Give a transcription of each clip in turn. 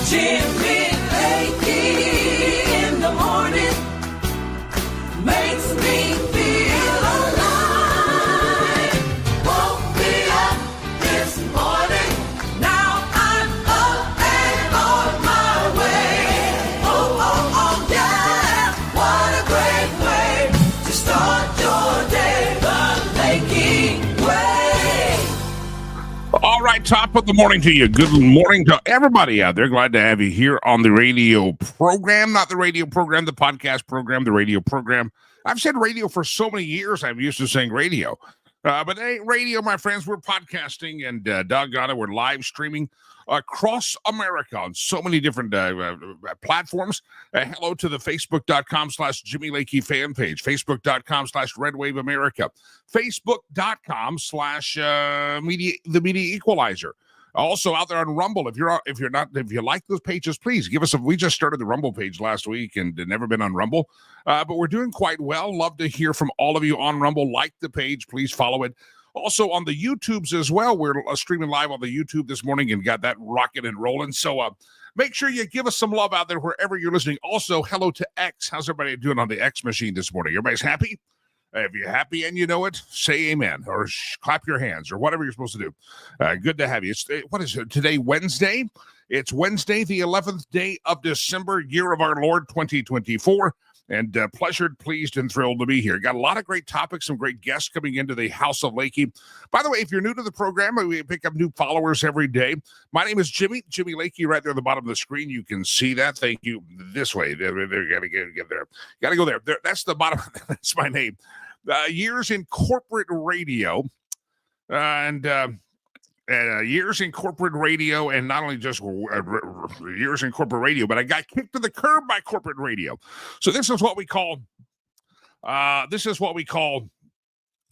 Jimmy Lakey in the morning makes me feel alive. Woke me up this morning, now I'm up and on my way. Oh, oh, oh, yeah, what a great way to start your day, the Lakey way. All right, top of the morning to you. Good morning to everybody out there. Glad to have you here on the radio program. Not the radio program, the podcast program, the radio program. I've said radio for so many years, I'm used to saying radio. But it ain't radio, my friends. We're podcasting, and doggone it, we're live streaming across America on so many different platforms. Hello to the Facebook.com/Jimmy Lakey fan page, Facebook.com/Red Wave America, Facebook.com/the Media Equalizer. Also out there on Rumble. If you like those pages, please give us we just started the Rumble page last week and never been on Rumble, but we're doing quite well. Love to hear from all of you on Rumble. Like the page, please follow it. Also on the YouTubes as well. We're streaming live on the YouTube this morning and got that rocking and rolling. So make sure you give us some love out there wherever you're listening. Also, hello to X. How's everybody doing on the X machine this morning? Everybody's happy? If you're happy and you know it, say amen or clap your hands or whatever you're supposed to do. Good to have you. What is it today? Wednesday? It's Wednesday, the 11th day of December, year of our Lord 2024. And pleasured, pleased, and thrilled to be here. Got a lot of great topics, some great guests coming into the House of Lakey. By the way, if you're new to the program, we pick up new followers every day. My name is Jimmy Lakey, right there at the bottom of the screen. You can see that. Thank you. This way. Got to get there. Got to go there. That's the bottom. That's my name. Years in corporate radio. Years in corporate radio, and not only just years in corporate radio, but I got kicked to the curb by corporate radio. So this is what we call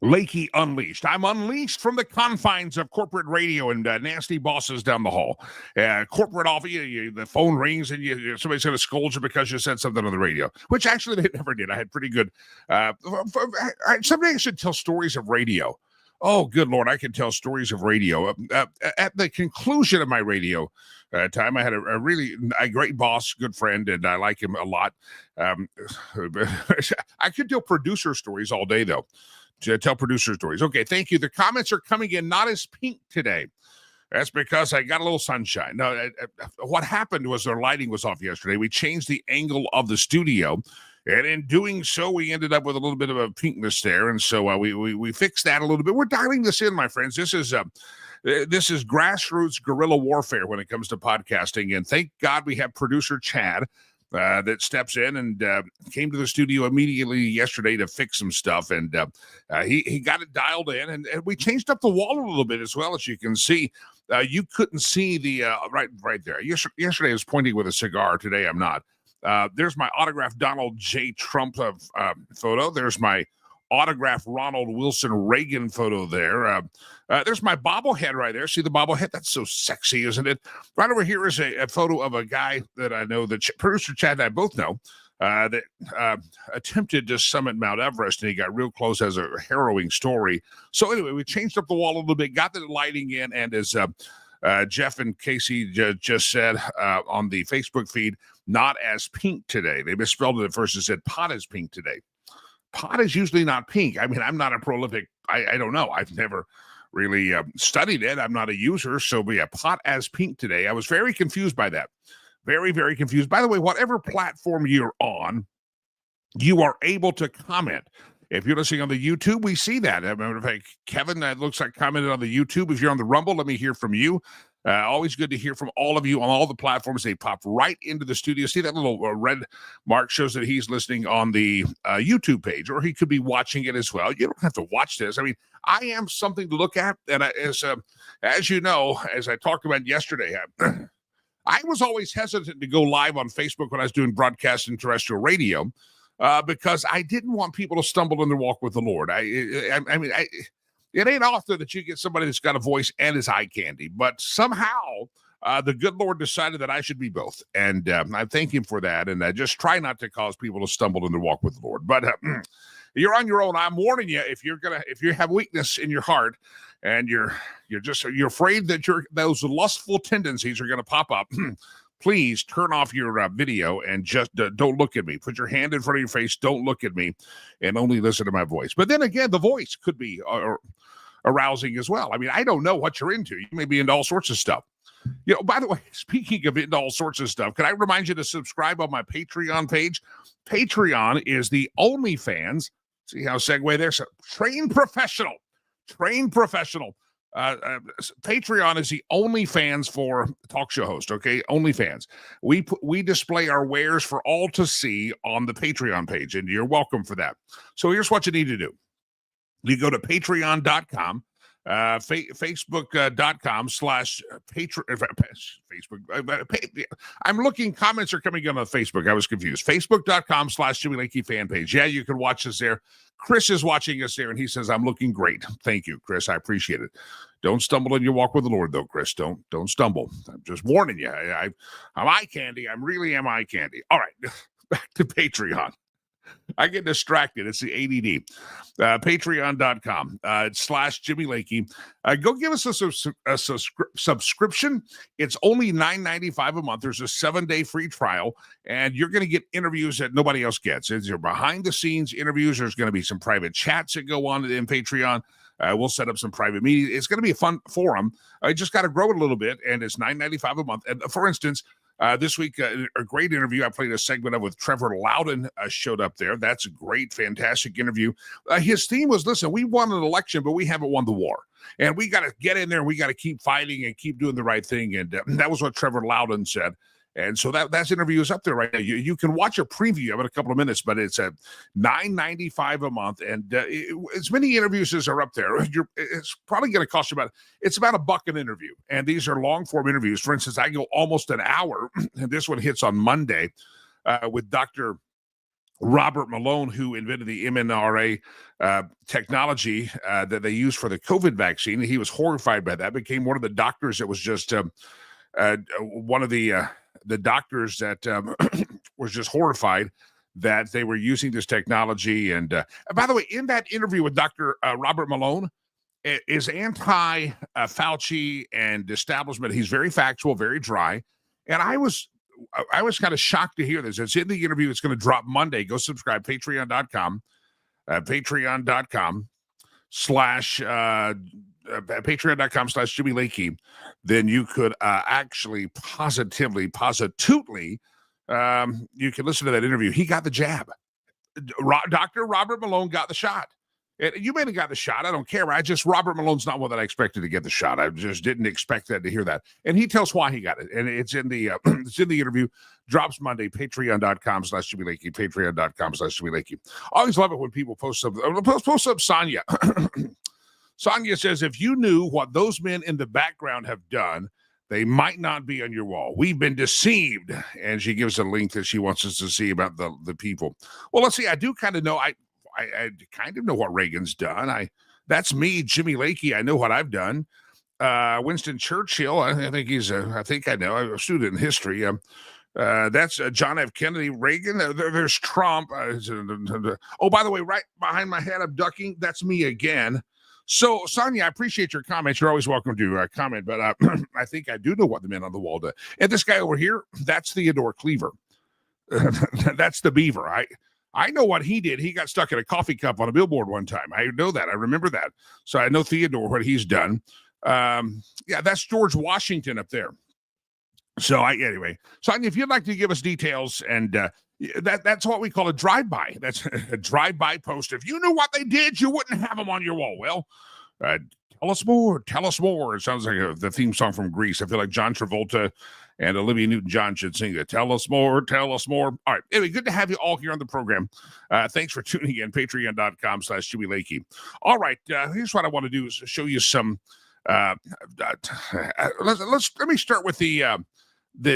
Lakey Unleashed. I'm unleashed from the confines of corporate radio and nasty bosses down the hall. Corporate office, the phone rings and somebody's going to scold you because you said something on the radio, which actually they never did. I had pretty good. Someday I should tell stories of radio. Oh, good Lord, I can tell stories of radio. At the conclusion of my radio time, I had a great boss, good friend, and I like him a lot. I could tell producer stories all day, though. To tell producer stories. Okay, thank you. The comments are coming in not as pink today. That's because I got a little sunshine. No, what happened was our lighting was off yesterday. We changed the angle of the studio. And in doing so, we ended up with a little bit of a pinkness there, and so we fixed that a little bit. We're dialing this in, my friends. This is grassroots guerrilla warfare when it comes to podcasting, and thank God we have producer Chad that steps in and came to the studio immediately yesterday to fix some stuff, and he got it dialed in, and we changed up the wall a little bit as well, as you can see. You couldn't see the right there. Yesterday I was pointing with a cigar. Today I'm not. There's my autographed Donald J. Trump photo. There's my autographed Ronald Wilson Reagan photo there. There's my bobblehead right there. See the bobblehead? That's so sexy, isn't it? Right over here is a photo of a guy that I know, that producer Chad and I both know, that attempted to summit Mount Everest, and he got real close. Has a harrowing story. So anyway, we changed up the wall a little bit, got the lighting in, and as Jeff and Casey just said on the Facebook feed, not as pink today. They misspelled it at first and said pot is pink today. Pot is usually not pink. I mean, I'm not a prolific, I don't know. I've never really studied it. I'm not a user. So yeah, pot as pink today. I was very confused by that. Very, very confused. By the way, whatever platform you're on, you are able to comment. If you're listening on the YouTube, we see that. As a matter of fact, Kevin, that looks like commented on the YouTube. If you're on the Rumble, let me hear from you. Always good to hear from all of you on all the platforms. They pop right into the studio. See that little red mark shows that he's listening on the YouTube page, or he could be watching it as well. You don't have to watch this. I mean, I am something to look at. And as you know, as I talked about yesterday, I was always hesitant to go live on Facebook when I was doing broadcast and terrestrial radio because I didn't want people to stumble in their walk with the Lord. It ain't often that you get somebody that's got a voice and is eye candy, but somehow the good Lord decided that I should be both. And I thank him for that. And I just try not to cause people to stumble in their walk with the Lord. But you're on your own. I'm warning you, if you have weakness in your heart and you're afraid that those lustful tendencies are going to pop up, please turn off your video and just don't look at me. Put your hand in front of your face. Don't look at me and only listen to my voice. But then again, the voice could be arousing as well. I mean, I don't know what you're into. You may be into all sorts of stuff. By the way, speaking of into all sorts of stuff, can I remind you to subscribe on my Patreon page? Patreon is the OnlyFans. See how segue there? So, trained professional. Patreon is the OnlyFans for talk show host. Okay, OnlyFans. We display our wares for all to see on the Patreon page, and you're welcome for that. So here's what you need to do. You go to patreon.com, facebook.com/Facebook. I'm looking, comments are coming in on Facebook. I was confused. Facebook.com/Jimmy Lakey fan page. Yeah, you can watch us there. Chris is watching us there, and he says, I'm looking great. Thank you, Chris. I appreciate it. Don't stumble in your walk with the Lord, though, Chris. Don't stumble. I'm just warning you. I'm eye candy. I really am eye candy. All right, back to Patreon. I get distracted. It's the ADD. Patreon.com /Jimmy Lakey. Go give us a subscription. It's only $9.95 a month. There's a 7-day free trial, and you're going to get interviews that nobody else gets. It's your behind-the-scenes interviews. There's going to be some private chats that go on in Patreon. We'll set up some private meetings. It's going to be a fun forum. I just got to grow it a little bit, and it's $9.95 a month. And for instance, this week, a great interview. I played a segment of with Trevor Loudon showed up there. That's a great, fantastic interview. His theme was, listen, we won an election, but we haven't won the war. And we got to get in there. And we got to keep fighting and keep doing the right thing. And that was what Trevor Loudon said. And so that's interview is up there right now. You can watch a preview of it in a couple of minutes, but it's at $9.95 a month. And as many interviews as are up there, it's probably going to cost you about $1 an interview. And these are long form interviews. For instance, I go almost an hour, and this one hits on Monday with Dr. Robert Malone, who invented the mRNA technology that they use for the COVID vaccine. He was horrified by that, became one of the doctors that was just one of the doctors that was just horrified that they were using this technology. And by the way, in that interview with Dr. Robert Malone, is anti-Fauci and establishment. He's very factual, very dry. And I was kind of shocked to hear this. It's in the interview. It's going to drop Monday. Go subscribe, patreon.com, patreon.com/ patreon.com/Jimmy Lakey. Then you could actually positively, you can listen to that interview. He got the jab. Dr. Robert Malone got the shot. You may have got the shot. I don't care. Robert Malone's not one that I expected to get the shot. I just didn't expect that to hear that. And he tells why he got it. And it's in the interview. Drops Monday, patreon.com/Jimmy Lakey, patreon.com/Jimmy Lakey. I always love it when people post something. Post up Sonia. Sonia says, if you knew what those men in the background have done, they might not be on your wall. We've been deceived. And she gives a link that she wants us to see about the people. Well, let's see. I do kind of know. I kind of know what Reagan's done. That's me, Jimmy Lakey. I know what I've done. Winston Churchill. I think I know. I'm a student in history. That's John F. Kennedy. Reagan. There's Trump. Oh, by the way, right behind my head, I'm ducking. That's me again. So, Sonia, I appreciate your comments. You're always welcome to comment, but I think I do know what the men on the wall do. And this guy over here, that's Theodore Cleaver. That's the beaver. I know what he did. He got stuck in a coffee cup on a billboard one time. I know that. I remember that. So I know Theodore, what he's done. Yeah, that's George Washington up there. So anyway, Sonia, if you'd like to give us details, and that's what we call a drive-by. That's a drive-by post. If you knew what they did, you wouldn't have them on your wall. Well, tell us more. Tell us more. It sounds like the theme song from Grease. I feel like John Travolta and Olivia Newton-John should sing it. Tell us more. Tell us more. All right. Anyway, good to have you all here on the program. Thanks for tuning in. Patreon.com/Jimmy Lakey. All right. Here's what I want to do is show you some. Let me start with the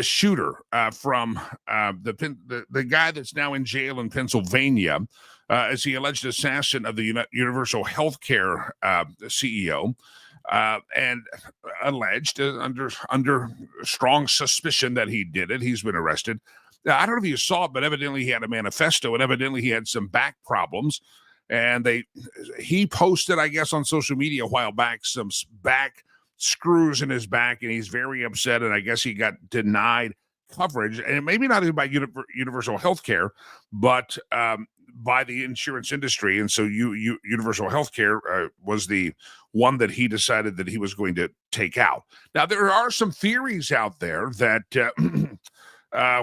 shooter from the guy that's now in jail in Pennsylvania as the alleged assassin of the Universal Healthcare CEO. And alleged under strong suspicion that he did it. He's been arrested. Now, I don't know if you saw it, but evidently he had a manifesto, and evidently he had some back problems. And he posted, I guess, on social media a while back, some back screws in his back, and he's very upset. And I guess he got denied coverage, and maybe not even by universal health care, but by the insurance industry. And so universal health care was the one that he decided that he was going to take out. Now, there are some theories out there that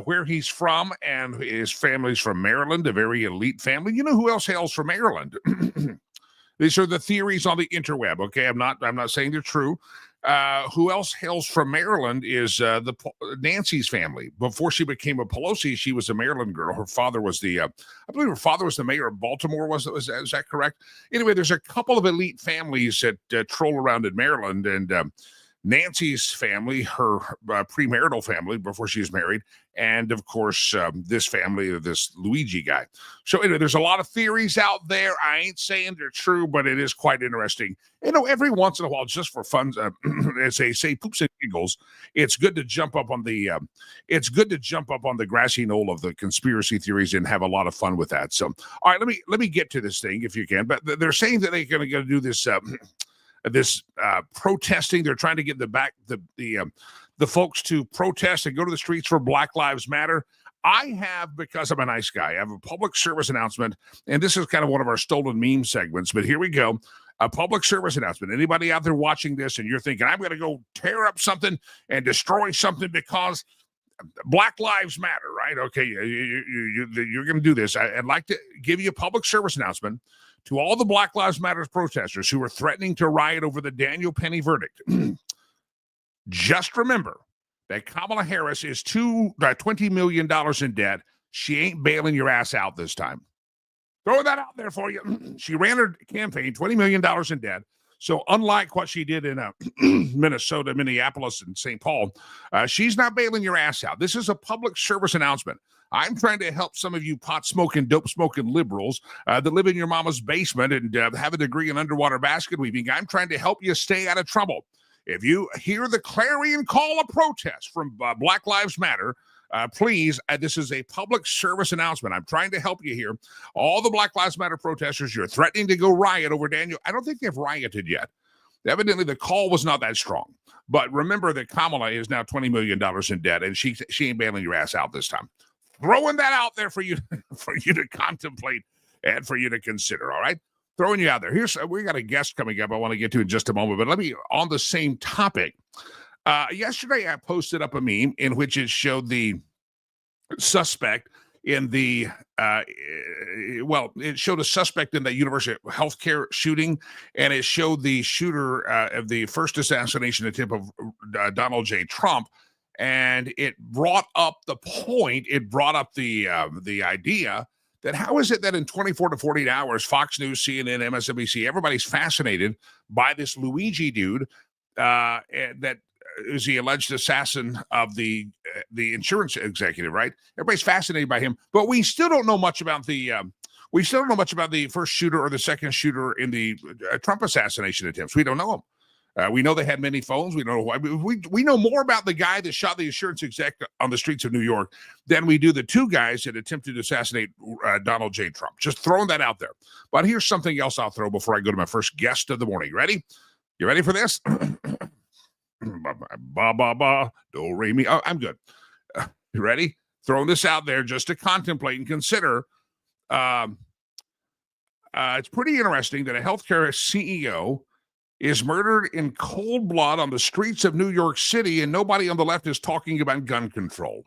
where he's from, and his family's from Maryland, a very elite family. You know who else hails from Maryland? These are the theories on the interweb. Okay, I'm not saying they're true. Who else hails from Maryland is Nancy's family. Before she became a Pelosi, she was a Maryland girl. Her father was I believe her father was the mayor of Baltimore. Is that correct? Anyway, there's a couple of elite families that troll around in Maryland, and Nancy's family, her premarital family before she was married, and of course this family, this Luigi guy. So anyway, there's a lot of theories out there. I ain't saying they're true, but it is quite interesting. Every once in a while, just for fun, as they say, poops and giggles, it's good to jump up on the grassy knoll of the conspiracy theories and have a lot of fun with that. So, all right, let me get to this thing if you can. But they're saying that they're going to do this. This protesting. They're trying to get the folks to protest and go to the streets for Black Lives Matter. I have, because I'm a nice guy, I have a public service announcement, and this is kind of one of our stolen meme segments, but here we go. A public service announcement. Anybody out there watching this and you're thinking, I'm going to go tear up something and destroy something because Black Lives Matter, right? Okay, you're going to do this. I'd like to give you a public service announcement to all the Black Lives Matter protesters who are threatening to riot over the Daniel Penny verdict. Just remember that Kamala Harris is $20 million in debt. She ain't bailing your ass out this time. Throw that out there for you. She ran her campaign, $20 million in debt. So unlike what she did in Minnesota, Minneapolis, and St. Paul, she's not bailing your ass out. This is a public service announcement. I'm trying to help some of you pot-smoking, dope-smoking liberals that live in your mama's basement and have a degree in underwater basket weaving. I'm trying to help you stay out of trouble. If you hear the clarion call of protest from Black Lives Matter, please, this is a public service announcement. I'm trying to help you here. All the Black Lives Matter protesters, you're threatening to go riot over Daniel. I don't think they've rioted yet. Evidently, the call was not that strong. But remember that Kamala is now $20 million in debt, and she ain't bailing your ass out this time. Throwing that out there for you to contemplate and for you to consider, all right? Throwing you out there. We got a guest coming up I want to get to in just a moment, but let me, on the same topic. Yesterday, I posted up a meme in which it showed the suspect in the, it showed a suspect in the University Healthcare shooting, and it showed the shooter of the first assassination attempt of Donald J. Trump. And it brought up the idea that how is it that in 24 to 48 hours, Fox News, CNN, MSNBC, everybody's fascinated by this Luigi dude that is the alleged assassin of the insurance executive, right? Everybody's fascinated by him, but we still don't know much about the first shooter or the second shooter in the Trump assassination attempts. We don't know him. We know they had many phones. We don't know why. We know more about the guy that shot the insurance exec on the streets of New York than we do the two guys that attempted to assassinate Donald J. Trump. Just throwing that out there. But here's something else I'll throw before I go to my first guest of the morning. Ready? You ready for this? Ba ba ba, do re mi. Oh, I'm good. You ready? Throwing this out there just to contemplate and consider. It's pretty interesting that a healthcare CEO is murdered in cold blood on the streets of New York City, and nobody on the left is talking about gun control.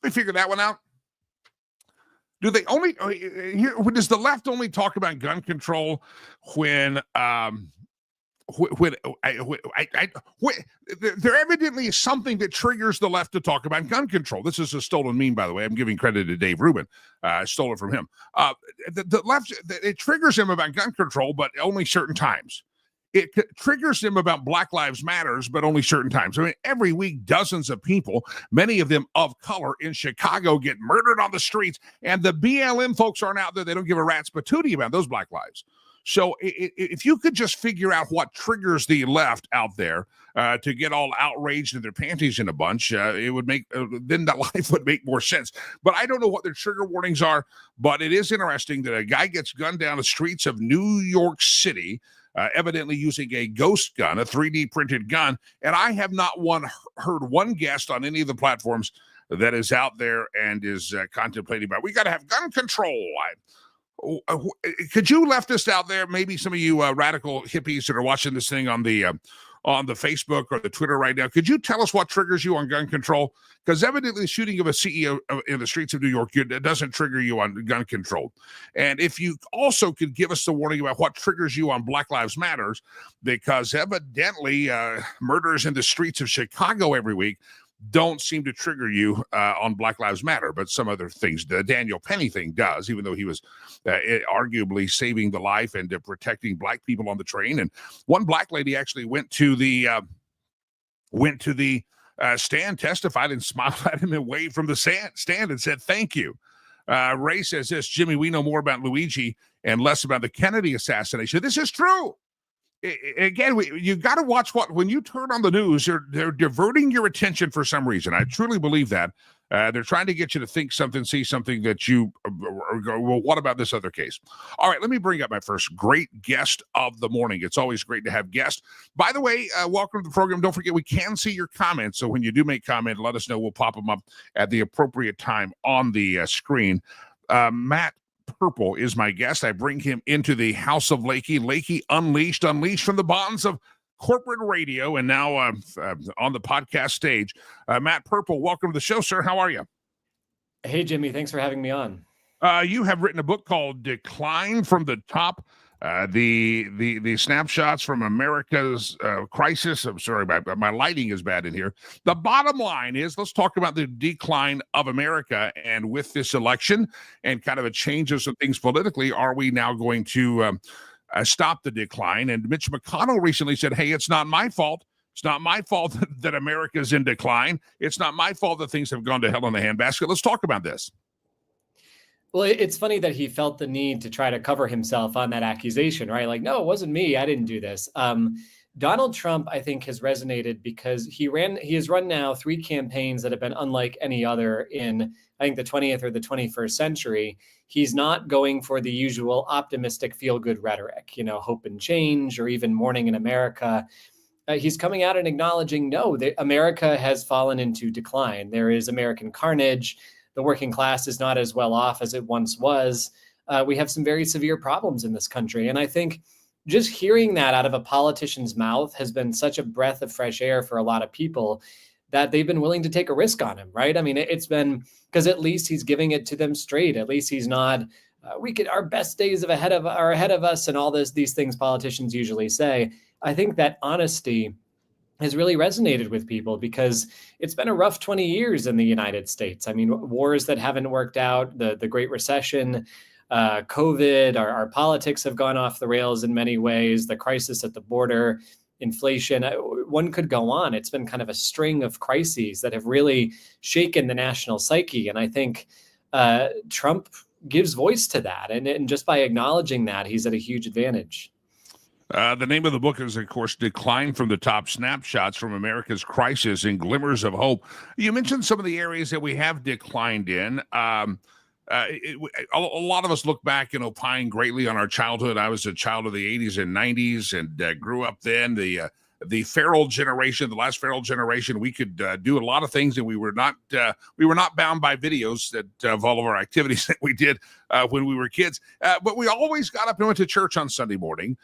Let me figure that one out. Do they only does the left only talk about gun control when there evidently is something that triggers the left to talk about gun control? This is a stolen meme, by the way. I'm giving credit to Dave Rubin. I stole it from him. The left, it triggers him about gun control, but only certain times. It triggers him about Black Lives Matters, but only certain times. I mean, every week, dozens of people, many of them of color in Chicago, get murdered on the streets, and the BLM folks aren't out there. They don't give a rat's patootie about those Black lives. So if you could just figure out what triggers the left out there to get all outraged and their panties in a bunch, it would make then that life would make more sense. But I don't know what their trigger warnings are. But it is interesting that a guy gets gunned down the streets of New York City. evidently using a ghost gun, a 3D printed gun. And I have not heard one guest on any of the platforms that is out there and is contemplating about, we got to have gun control. Could you leftist out there, maybe some of you radical hippies that are watching this thing on the Facebook or the Twitter right now, could you tell us what triggers you on gun control? Because evidently shooting of a CEO in the streets of New York doesn't trigger you on gun control. And if you also could give us the warning about what triggers you on Black Lives Matters, because evidently murders in the streets of Chicago every week don't seem to trigger you on Black Lives Matter, but some other things. The Daniel Penny thing does, even though he was arguably saving the life and protecting black people on the train. And one black lady actually went to the stand, testified, and smiled at him and waved from the stand and said, "Thank you." Ray says this, Jimmy, we know more about Luigi and less about the Kennedy assassination. This is true. Again, you got to watch when you turn on the news, they're diverting your attention for some reason. I truly believe that. They're trying to get you to think something, see something that you go, well, what about this other case? All right, let me bring up my first great guest of the morning. It's always great to have guests. By the way, welcome to the program. Don't forget, we can see your comments. So when you do make comment, let us know. We'll pop them up at the appropriate time on the screen. Matt Purple is my guest. I bring him into the House of Lakey. Lakey Unleashed from the bonds of corporate radio and now on the podcast stage. Matt Purple, welcome to the show, sir. How are you? Hey, Jimmy. Thanks for having me on. You have written a book called Decline from the Top. The snapshots from America's crisis. I'm sorry, my lighting is bad in here. The bottom line is, let's talk about the decline of America. And with this election and kind of a change of some things politically, are we now going to stop the decline? And Mitch McConnell recently said, hey, it's not my fault. It's not my fault that America's in decline. It's not my fault that things have gone to hell in the handbasket. Let's talk about this. Well, it's funny that he felt the need to try to cover himself on that accusation, right? Like, no, it wasn't me. I didn't do this. Donald Trump, I think, has resonated because he has run now 3 campaigns that have been unlike any other in, I think, the 20th or the 21st century. He's not going for the usual optimistic, feel-good rhetoric, hope and change, or even morning in America. He's coming out and acknowledging, no, America has fallen into decline. There is American carnage. The working class is not as well off as it once was. We have some very severe problems in this country. And I think just hearing that out of a politician's mouth has been such a breath of fresh air for a lot of people that they've been willing to take a risk on him, right? I mean, it's been, because at least he's giving it to them straight. At least he's not, our best days are ahead of us and all these things politicians usually say. I think that honesty has really resonated with people because it's been a rough 20 years in the United States. I mean, wars that haven't worked out, the Great Recession, COVID, our politics have gone off the rails in many ways, the crisis at the border, inflation, one could go on. It's been kind of a string of crises that have really shaken the national psyche. And I think Trump gives voice to that. And just by acknowledging that, he's at a huge advantage. The name of the book is, of course, Decline from the Top, Snapshots from America's Crisis and Glimmers of Hope. You mentioned some of the areas that we have declined in. A lot of us look back and opine greatly on our childhood. I was a child of the 80s and 90s and grew up then. The feral generation, the last feral generation, we could do a lot of things, and we were not bound by videos of all of our activities that we did when we were kids. But we always got up and went to church on Sunday morning.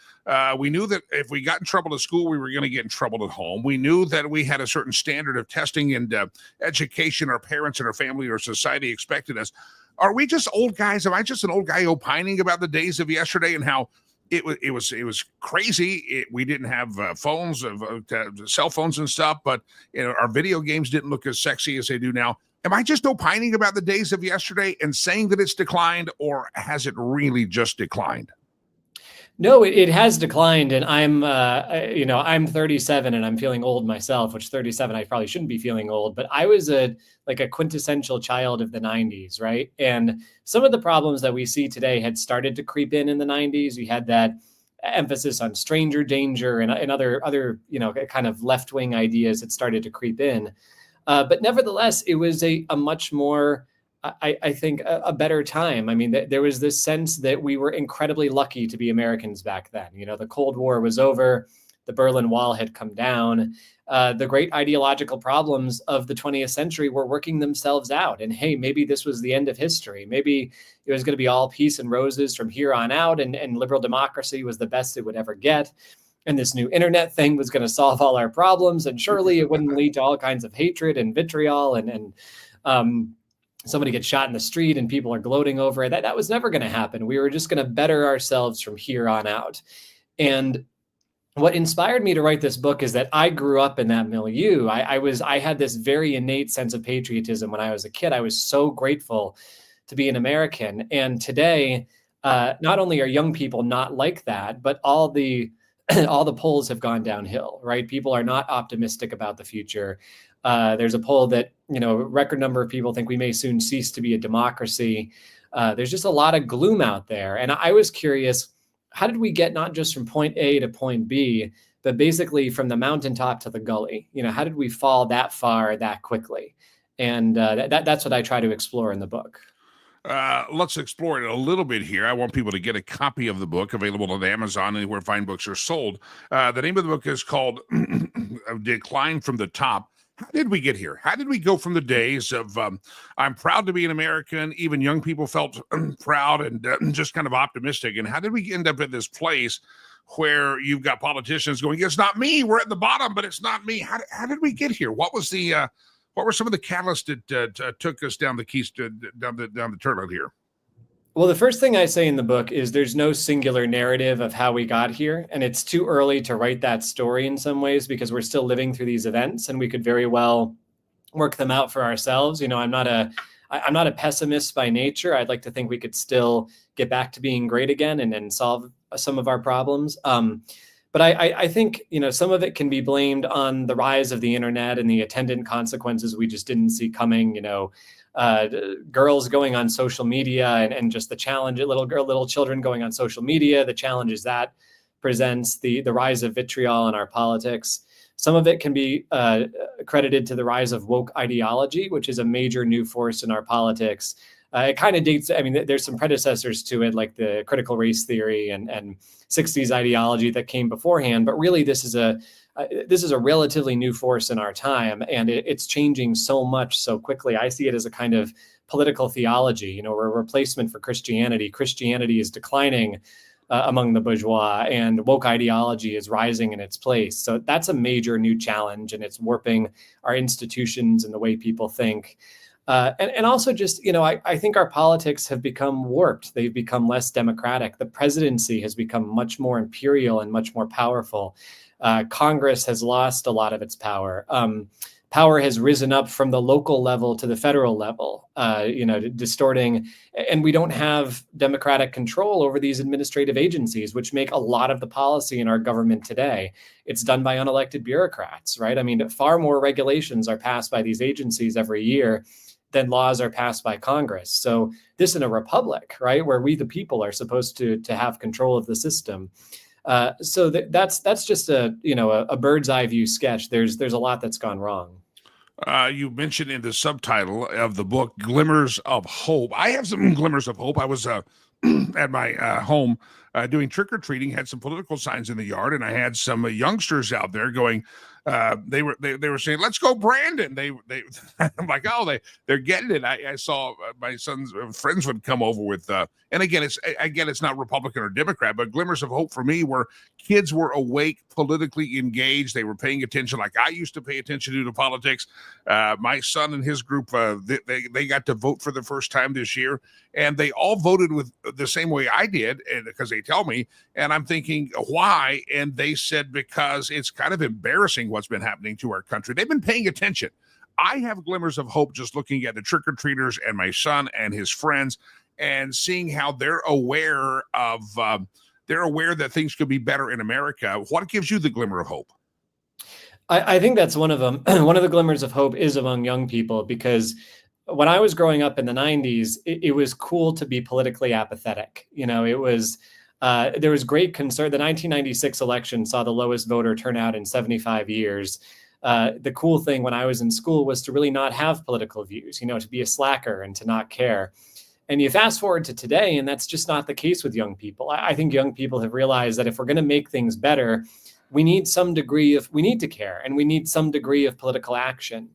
We knew that if we got in trouble at school, we were going to get in trouble at home. We knew that we had a certain standard of testing and education our parents and our family or society expected us. Are we just old guys? Am I just an old guy opining about the days of yesterday and how it was crazy? We didn't have phones, cell phones and stuff, but our video games didn't look as sexy as they do now. Am I just opining about the days of yesterday and saying that it's declined, or has it really just declined? No, it has declined, and I'm 37 and I'm feeling old myself, which 37, I probably shouldn't be feeling old, but I was a quintessential child of the 90s, right? And some of the problems that we see today had started to creep in the 90s. We had that emphasis on stranger danger and other kind of left-wing ideas that started to creep in. But nevertheless, it was a much more I think, a better time. I mean, there was this sense that we were incredibly lucky to be Americans back then. You know, the Cold War was over, the Berlin Wall had come down. The great ideological problems of the 20th century were working themselves out. And hey, maybe this was the end of history. Maybe it was going to be all peace and roses from here on out, and liberal democracy was the best it would ever get. And this new internet thing was going to solve all our problems. And surely it wouldn't lead to all kinds of hatred and vitriol and somebody gets shot in the street and people are gloating over it. That was never going to happen. We were just going to better ourselves from here on out. And what inspired me to write this book is that I grew up in that milieu. I had this very innate sense of patriotism when I was a kid. I was so grateful to be an American. And today, not only are young people not like that, but all the polls have gone downhill, right? People are not optimistic about the future. There's a poll that, a record number of people think we may soon cease to be a democracy. There's just a lot of gloom out there. And I was curious, how did we get not just from point A to point B, but basically from the mountaintop to the gully? How did we fall that far that quickly? And that's what I try to explore in the book. Let's explore it a little bit here. I want people to get a copy of the book available on Amazon, anywhere fine books are sold. The name of the book is called Decline from the Top. How did we get here? How did we go from the days of I'm proud to be an American, even young people felt proud and just kind of optimistic, and how did we end up at this place where you've got politicians going, it's not me, we're at the bottom, but it's not me. How did we get here? What were some of the catalysts that took us down the keys down the turtle here? Well, the first thing I say in the book is there's no singular narrative of how we got here. And it's too early to write that story in some ways because we're still living through these events and we could very well work them out for ourselves. I'm not a pessimist by nature. I'd like to think we could still get back to being great again and solve some of our problems. But I think, some of it can be blamed on the rise of the internet and the attendant consequences we just didn't see coming, girls going on social media and just the challenge, little children going on social media, the challenges that presents, the rise of vitriol in our politics. Some of it can be credited to the rise of woke ideology, which is a major new force in our politics. It kind of dates, there's some predecessors to it, like the critical race theory and 60s ideology that came beforehand. But really, this is a relatively new force in our time, and it's changing so much so quickly. I see it as a kind of political theology, a replacement for Christianity. Christianity is declining among the bourgeois, and woke ideology is rising in its place. So that's a major new challenge, and it's warping our institutions and the way people think. And also just, I think our politics have become warped. They've become less democratic. The presidency has become much more imperial and much more powerful. Congress has lost a lot of its power. Power has risen up from the local level to the federal level, distorting, and we don't have democratic control over these administrative agencies, which make a lot of the policy in our government today. It's done by unelected bureaucrats, right? Far more regulations are passed by these agencies every year than laws are passed by Congress. So this in a republic, right, where we the people are supposed to have control of the system. So that's just a bird's eye view sketch. There's a lot that's gone wrong. You mentioned in the subtitle of the book, Glimmers of Hope. I have some glimmers of hope. I was at my home doing trick-or-treating, had some political signs in the yard, and I had some youngsters out there going, they were saying, let's go Brandon. I'm like, oh, they're getting it. I saw my son's friends would come over with, and again, it's not Republican or Democrat, but glimmers of hope for me were kids were awake, politically engaged. They were paying attention like I used to pay attention to politics. My son and his group, they got to vote for the first time this year, and they all voted with the same way I did, because they tell me, and I'm thinking, why? And they said, because it's kind of embarrassing what's been happening to our country. They've been paying attention. I have glimmers of hope just looking at the trick-or-treaters and my son and his friends and seeing how they're aware that things could be better in America. What gives you the glimmer of hope? I think that's one of them. One of the glimmers of hope is among young people, because when I was growing up in the 90s, it was cool to be politically apathetic. It was there was great concern. The 1996 election saw the lowest voter turnout in 75 years. the cool thing when I was in school was to really not have political views, to be a slacker and to not care. And you fast forward to today, and that's just not the case with young people. I think young people have realized that if we're going to make things better, we need to care, and we need some degree of political action.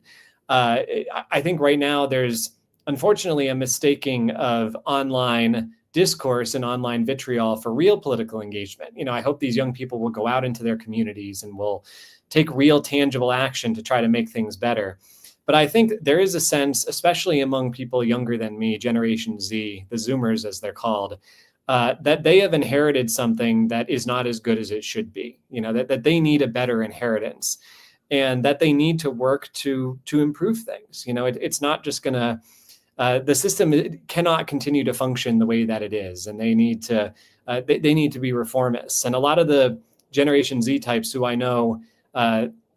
I think right now there's unfortunately a mistaking of online discourse and online vitriol for real political engagement. I hope these young people will go out into their communities and will take real tangible action to try to make things better. But I think there is a sense, especially among people younger than me, Generation Z, the Zoomers as they're called, that they have inherited something that is not as good as it should be, that they need a better inheritance and that they need to work to improve things. It's not just going to, the system cannot continue to function the way that it is. And they need to be reformists. And a lot of the Generation Z types who I know,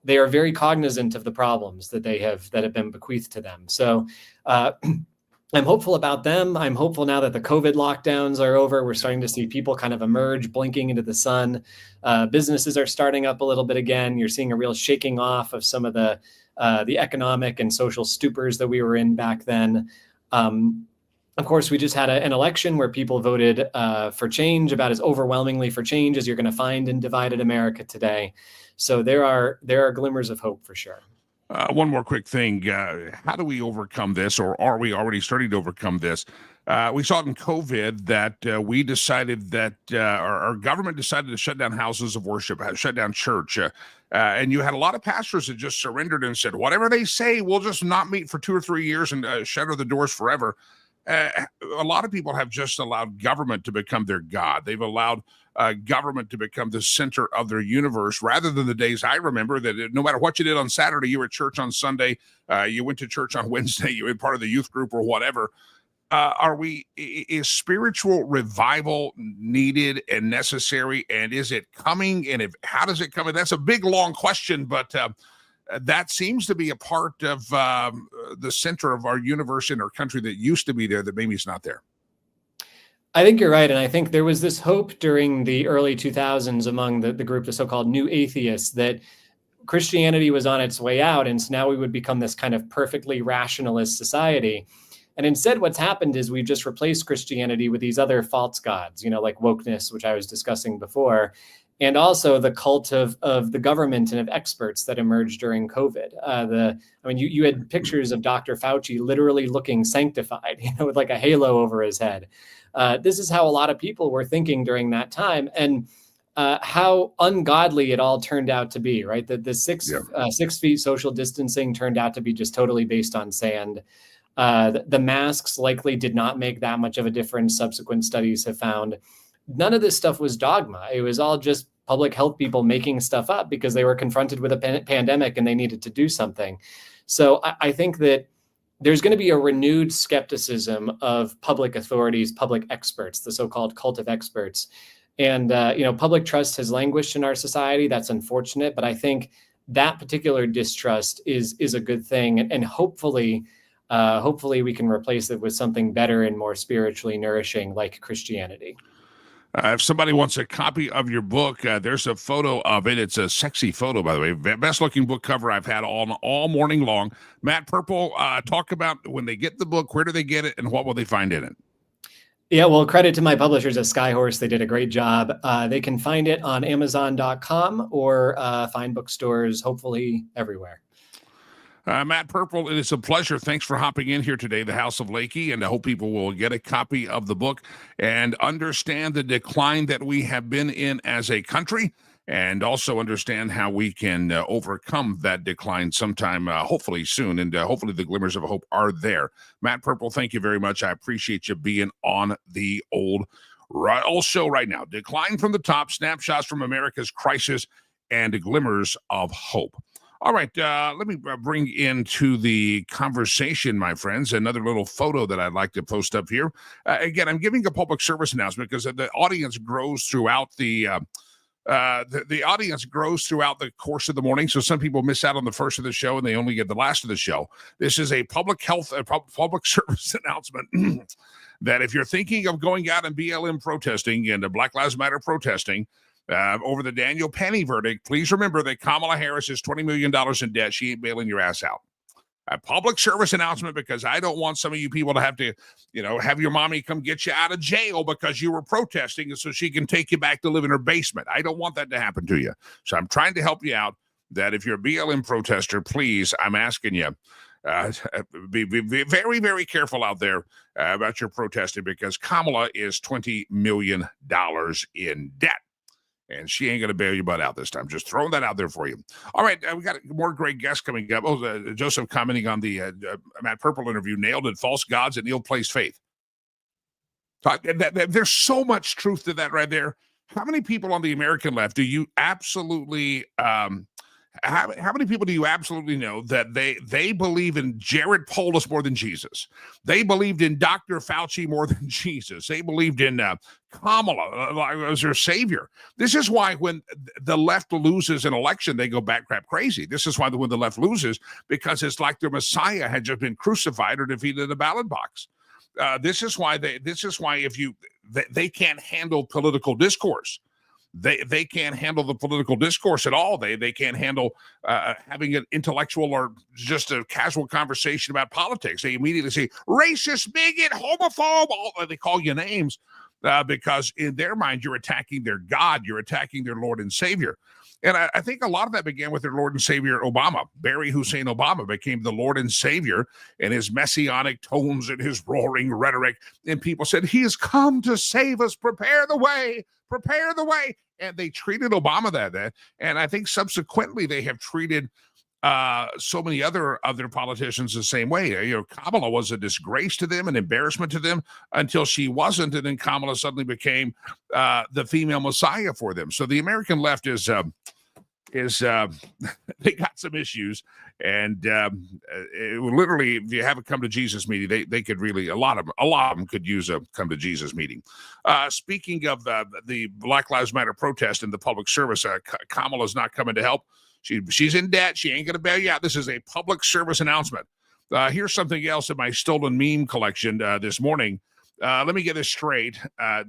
they are very cognizant of the problems that have been bequeathed to them. So I'm hopeful about them. I'm hopeful now that the COVID lockdowns are over. We're starting to see people kind of emerge, blinking into the sun. Businesses are starting up a little bit again. You're seeing a real shaking off of some of the economic and social stupors that we were in back then. Of course, we just had an election where people voted for change, about as overwhelmingly for change as you're going to find in divided America today. So there are glimmers of hope for sure. One more quick thing. How do we overcome this, or are we already starting to overcome this? We saw it in COVID that we decided that our government decided to shut down houses of worship, shut down church. And you had a lot of pastors that just surrendered and said, whatever they say, we'll just not meet for 2 or 3 years and shutter the doors forever. A lot of people have just allowed government to become their God. They've allowed government to become the center of their universe, rather than the days I remember that no matter what you did on Saturday, you were at church on Sunday, you went to church on Wednesday, you were part of the youth group or whatever. Is spiritual revival needed and necessary, and is it coming? And how does it come? That's a big, long question, but that seems to be a part of the center of our universe in our country that used to be there that maybe is not there. I think you're right. And I think there was this hope during the early 2000s among the group, the so-called new atheists, that Christianity was on its way out. And so now we would become this kind of perfectly rationalist society. And instead, what's happened is we've just replaced Christianity with these other false gods, like wokeness, which I was discussing before, and also the cult of the government and of experts that emerged during COVID. You had pictures of Dr. Fauci literally looking sanctified, with like a halo over his head. This is how a lot of people were thinking during that time, and how ungodly it all turned out to be, right? The 6 feet social distancing turned out to be just totally based on sand. The masks likely did not make that much of a difference, subsequent studies have found. None of this stuff was dogma. It was all just public health people making stuff up because they were confronted with a pandemic and they needed to do something. So I think that there's going to be a renewed skepticism of public authorities, public experts, the so-called cult of experts. And, public trust has languished in our society. That's unfortunate. But I think that particular distrust is a good thing. And hopefully we can replace it with something better and more spiritually nourishing, like Christianity. If somebody wants a copy of your book, there's a photo of it. It's a sexy photo, by the way. Best looking book cover I've had all morning long. Matt Purple, talk about when they get the book, where do they get it, and what will they find in it? Yeah, well, credit to my publishers at Skyhorse. They did a great job. They can find it on Amazon.com or find bookstores, hopefully everywhere. Matt Purple, it is a pleasure. Thanks for hopping in here today, the House of Lakey, and I hope people will get a copy of the book and understand the decline that we have been in as a country, and also understand how we can overcome that decline sometime, hopefully soon, and hopefully the glimmers of hope are there. Matt Purple, thank you very much. I appreciate you being on the old show right now. Decline from the top, snapshots from America's crisis, and glimmers of hope. All right, let me bring into the conversation, my friends, another little photo that I'd like to post up here. Again, I'm giving a public service announcement because the audience grows throughout the audience grows throughout the course of the morning. So some people miss out on the first of the show and they only get the last of the show. This is a public service announcement that if you're thinking of going out and BLM protesting and Black Lives Matter protesting, over the Daniel Penny verdict. Please remember that Kamala Harris is $20 million in debt. She ain't bailing your ass out. A public service announcement, because I don't want some of you people to have to, have your mommy come get you out of jail because you were protesting and so she can take you back to live in her basement. I don't want that to happen to you. So I'm trying to help you out that if you're a BLM protester, please, I'm asking you, be very, very careful out there about your protesting, because Kamala is $20 million in debt. And she ain't going to bail your butt out this time. Just throwing that out there for you. All right, we got more great guests coming up. Joseph commenting on the Matt Purple interview, nailed it, false gods and ill-placed faith. There's so much truth to that right there. How many people on the American left do you absolutely how many people do you absolutely know that they believe in Jared Polis more than Jesus? They believed in Dr. Fauci more than Jesus. They believed in Kamala as their savior. This is why when the left loses an election, they go batcrap crazy. This is why when the left loses, because it's like their Messiah had just been crucified or defeated in a ballot box. This is why they can't handle political discourse. They can't handle the political discourse at all. They can't handle having an intellectual or just a casual conversation about politics. They immediately say racist, bigot, homophobe. They call you names because in their mind you're attacking their God, you're attacking their Lord and Savior. And I think a lot of that began with their Lord and Savior Obama. Barry Hussein Obama became the Lord and Savior in his messianic tones and his roaring rhetoric. And people said, he has come to save us. Prepare the way. Prepare the way. And they treated Obama that. And I think subsequently they have treated so many other politicians the same way. Kamala was a disgrace to them, an embarrassment to them, until she wasn't. And then Kamala suddenly became the female messiah for them. So the American left is they got some issues, and literally, if you have a come to Jesus meeting, they could really a lot of them could use a come to Jesus meeting. Speaking of the Black Lives Matter protest and the public service, Kamala's not coming to help. She's in debt. She ain't going to bail you out. This is a public service announcement. Here's something else in my stolen meme collection this morning. Let me get this straight.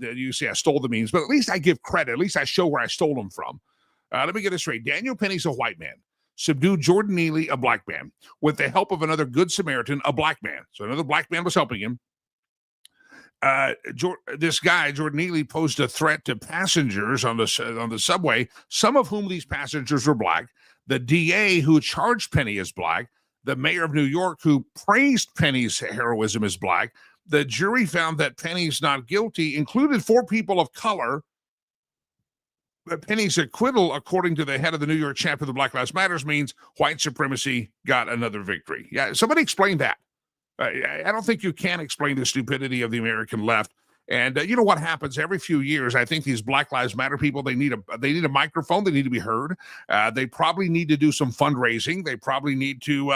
You say I stole the memes, but at least I give credit. At least I show where I stole them from. Let me get this straight. Daniel Penny's a white man. Subdued Jordan Neely, a black man, with the help of another good Samaritan, a black man. So another black man was helping him. This guy, Jordan Neely, posed a threat to passengers on the subway, some of whom these passengers were black. The DA who charged Penny is black. The mayor of New York who praised Penny's heroism is black. The jury found that Penny's not guilty, included 4 people of color. But Penny's acquittal, according to the head of the New York chapter of the Black Lives Matters, means white supremacy got another victory. Yeah, somebody explain that. I don't think you can explain the stupidity of the American left. And you know what happens every few years? I think these Black Lives Matter people, they need a microphone. They need to be heard. They probably need to do some fundraising. They probably need to.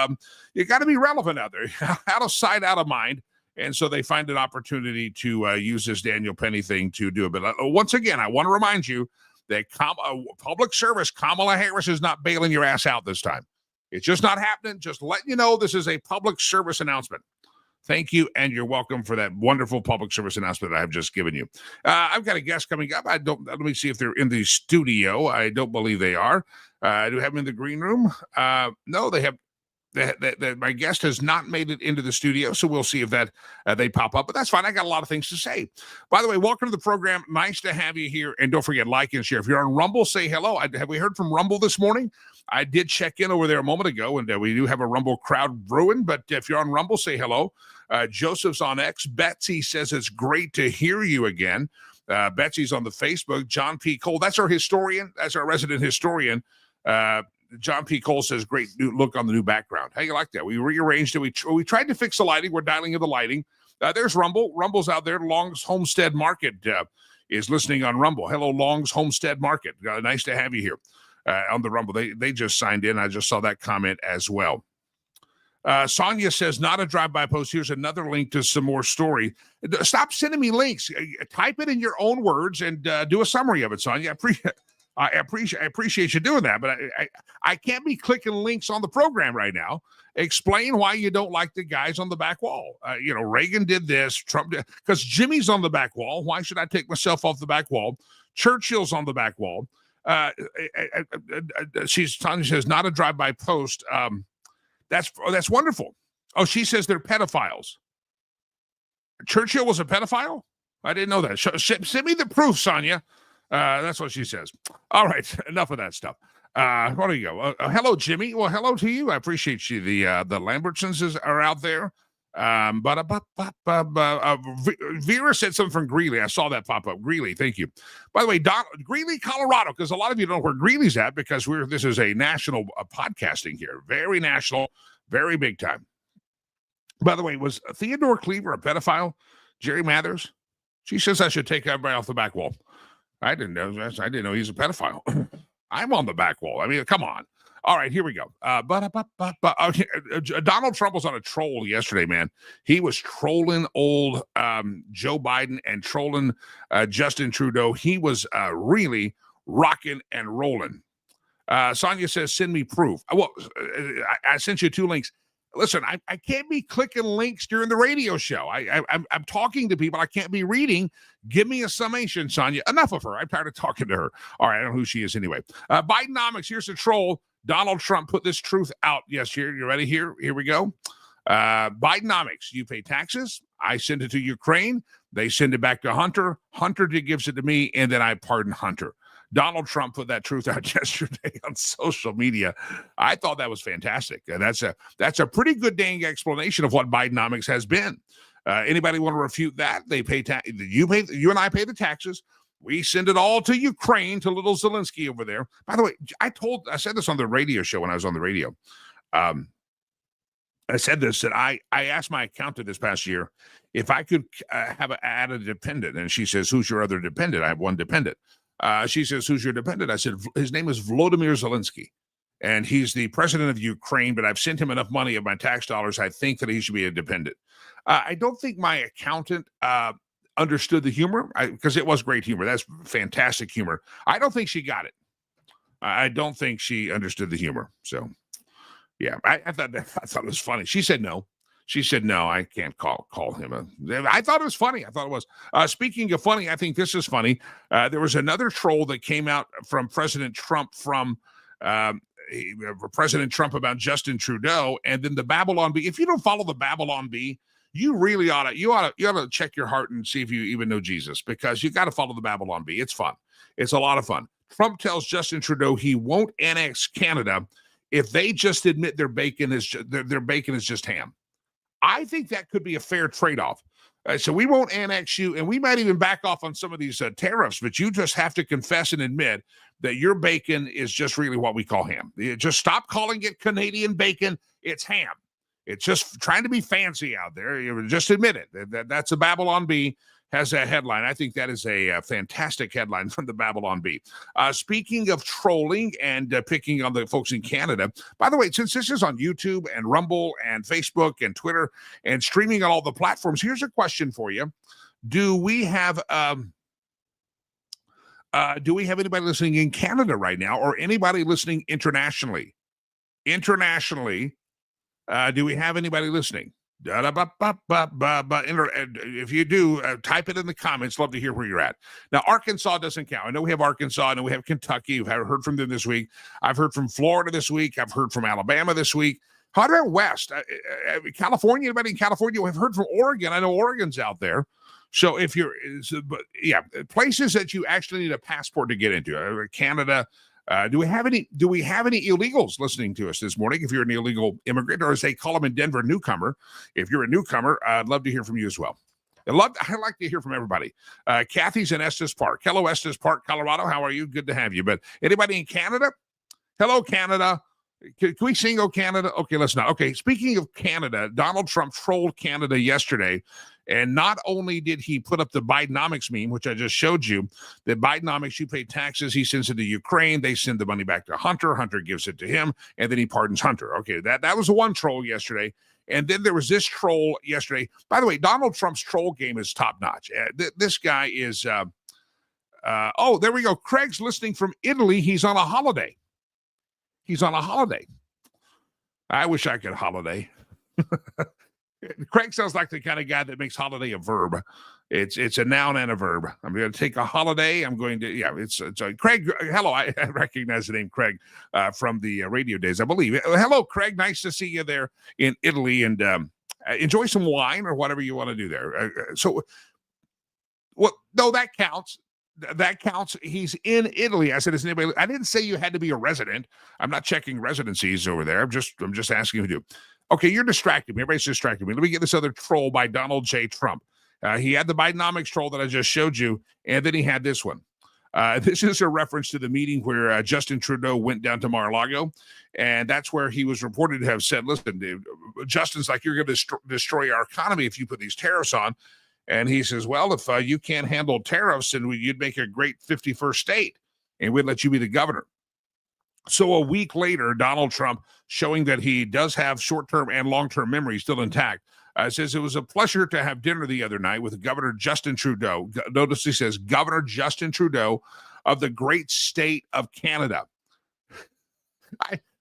You got to be relevant out there, out of sight, out of mind. And so they find an opportunity to use this Daniel Penny thing to do it. But once again, I want to remind you that public service, Kamala Harris is not bailing your ass out this time. It's just not happening. Just letting you know this is a public service announcement. Thank you, and you're welcome for that wonderful public service announcement I have just given you. I've got a guest coming up. Let me see if they're in the studio. I don't believe they are. Do I have them in the green room? No, they have. My guest has not made it into the studio, so we'll see if that they pop up. But that's fine. I got a lot of things to say. By the way, welcome to the program. Nice to have you here. And don't forget, like and share. If you're on Rumble, say hello. Have we heard from Rumble this morning? I did check in over there a moment ago, and we do have a Rumble crowd brewing. But if you're on Rumble, say hello. Joseph's on X. Betsy says it's great to hear you again. Betsy's on the Facebook. John P. Cole, that's our historian. That's our resident historian. John P. Cole says, great new look on the new background. How you like that? We rearranged it. We tried to fix the lighting. We're dialing in the lighting. There's Rumble. Rumble's out there. Long's Homestead Market is listening on Rumble. Hello, Long's Homestead Market. Nice to have you here on the Rumble. They just signed in. I just saw that comment as well. Sonia says, not a drive-by post. Here's another link to some more story. Stop sending me links. Type it in your own words and do a summary of it, Sonia. I appreciate you doing that, but I can't be clicking links on the program right now. Explain why you don't like the guys on the back wall. Reagan did this, Trump did, because Jimmy's on the back wall. Why should I take myself off the back wall? Churchill's on the back wall. Tanya says, not a drive-by post. That's wonderful. Oh, she says they're pedophiles. Churchill was a pedophile? I didn't know that. Send me the proof, Sonia. That's what she says. All right, enough of that stuff. Where do you go? Hello, Jimmy. Well, hello to you. I appreciate you. The Lambertsons are out there. Vera said something from Greeley. I saw that pop up. Greeley, thank you. By the way, Greeley, Colorado, because a lot of you don't know where Greeley's at because this is a national podcasting here. Very national, very big time. By the way, was Theodore Cleaver a pedophile? Jerry Mathers? She says I should take everybody off the back wall. I didn't know he's a pedophile. I'm on the back wall. I mean, come on. All right, here we go. Donald Trump was on a troll yesterday, man. He was trolling old Joe Biden and trolling Justin Trudeau. He was really rocking and rolling. Sonia says, send me proof. Well, I sent you 2 links. Listen, I can't be clicking links during the radio show. I'm talking to people. I can't be reading. Give me a summation, Sonia. Enough of her. I'm tired of talking to her. All right, I don't know who she is anyway. Bidenomics, here's a troll. Donald Trump put this truth out yesterday. You ready? Here we go. Bidenomics, you pay taxes. I send it to Ukraine. They send it back to Hunter. Hunter gives it to me, and then I pardon Hunter. Donald Trump put that truth out yesterday on social media. I thought that was fantastic. That's a pretty good dang explanation of what Bidenomics has been. Anybody want to refute that? They pay you and I pay the taxes. We send it all to Ukraine, to little Zelensky over there. By the way, I said this on the radio show when I was on the radio. I said this, that I asked my accountant this past year if I could add a dependent. And she says, who's your other dependent? I have one dependent. She says, who's your dependent? I said, his name is Volodymyr Zelensky, and he's the president of Ukraine, but I've sent him enough money of my tax dollars. I think that he should be a dependent. I don't think my accountant understood the humor because it was great humor. That's fantastic humor. I don't think she got it. I don't think she understood the humor. So, yeah, I thought it was funny. She said no. She said, no, I can't call him. I thought it was funny. I thought it was. Speaking of funny, I think this is funny. There was another troll that came out from President Trump about Justin Trudeau, and then the Babylon Bee. If you don't follow the Babylon Bee, you really ought to check your heart and see if you even know Jesus, because you got to follow the Babylon Bee. It's fun. It's a lot of fun. Trump tells Justin Trudeau he won't annex Canada if they just admit their bacon is just ham. I think that could be a fair trade-off. So we won't annex you, and we might even back off on some of these tariffs, but you just have to confess and admit that your bacon is just really what we call ham. You just stop calling it Canadian bacon. It's ham. It's just trying to be fancy out there. You just admit it. That's a Babylon Bee. Has a headline. I think that is a fantastic headline from the Babylon Bee. Speaking of trolling and picking on the folks in Canada, by the way, since this is on YouTube and Rumble and Facebook and Twitter and streaming on all the platforms, here's a question for you. Do we have anybody listening in Canada right now, or anybody listening internationally? Do we have anybody listening? If you do, type it in the comments. Love to hear where you're at. Now, Arkansas doesn't count. I know we have Arkansas. I know we have Kentucky. We've heard from them this week. I've heard from Florida this week. I've heard from Alabama this week. How about West? California? Anybody in California? We've heard from Oregon. I know Oregon's out there. So places that you actually need a passport to get into. Canada. Do we have any illegals listening to us this morning? If you're an illegal immigrant, or as they call them in Denver, newcomer. If you're a newcomer, I'd love to hear from you as well. I like to hear from everybody. Kathy's in Estes Park. Hello, Estes Park, Colorado. How are you? Good to have you. But anybody in Canada? Hello, Canada. Can we sing, "Oh, Canada"? Okay, let's not. Okay, speaking of Canada, Donald Trump trolled Canada yesterday. And not only did he put up the Bidenomics meme, which I just showed you, that Bidenomics, you pay taxes, he sends it to Ukraine, they send the money back to Hunter, Hunter gives it to him, and then he pardons Hunter. Okay, that was the one troll yesterday. And then there was this troll yesterday. By the way, Donald Trump's troll game is top-notch. This guy is There we go. Craig's listening from Italy. He's on a holiday. I wish I could holiday. Craig sounds like the kind of guy that makes holiday a verb. It's a noun and a verb. I'm going to take a holiday. I'm going to, it's Craig. Hello. I recognize the name Craig from the radio days, I believe. Hello, Craig. Nice to see you there in Italy, and enjoy some wine or whatever you want to do there. No, that counts. That counts. He's in Italy. I said, is anybody? I didn't say you had to be a resident. I'm not checking residencies over there. I'm just asking you to do. Okay, you're distracting me. Everybody's distracting me. Let me get this other troll by Donald J. Trump. He had the Bidenomics troll that I just showed you, and then he had this one. This is a reference to the meeting where Justin Trudeau went down to Mar-a-Lago, and that's where he was reported to have said, listen, dude, Justin's like, you're going to destroy our economy if you put these tariffs on. And he says, well, if you can't handle tariffs, then you'd make a great 51st state, and we'd let you be the governor. So a week later, Donald Trump, showing that he does have short-term and long-term memory still intact, says it was a pleasure to have dinner the other night with Governor Justin Trudeau. Notice he says Governor Justin Trudeau of the great state of Canada.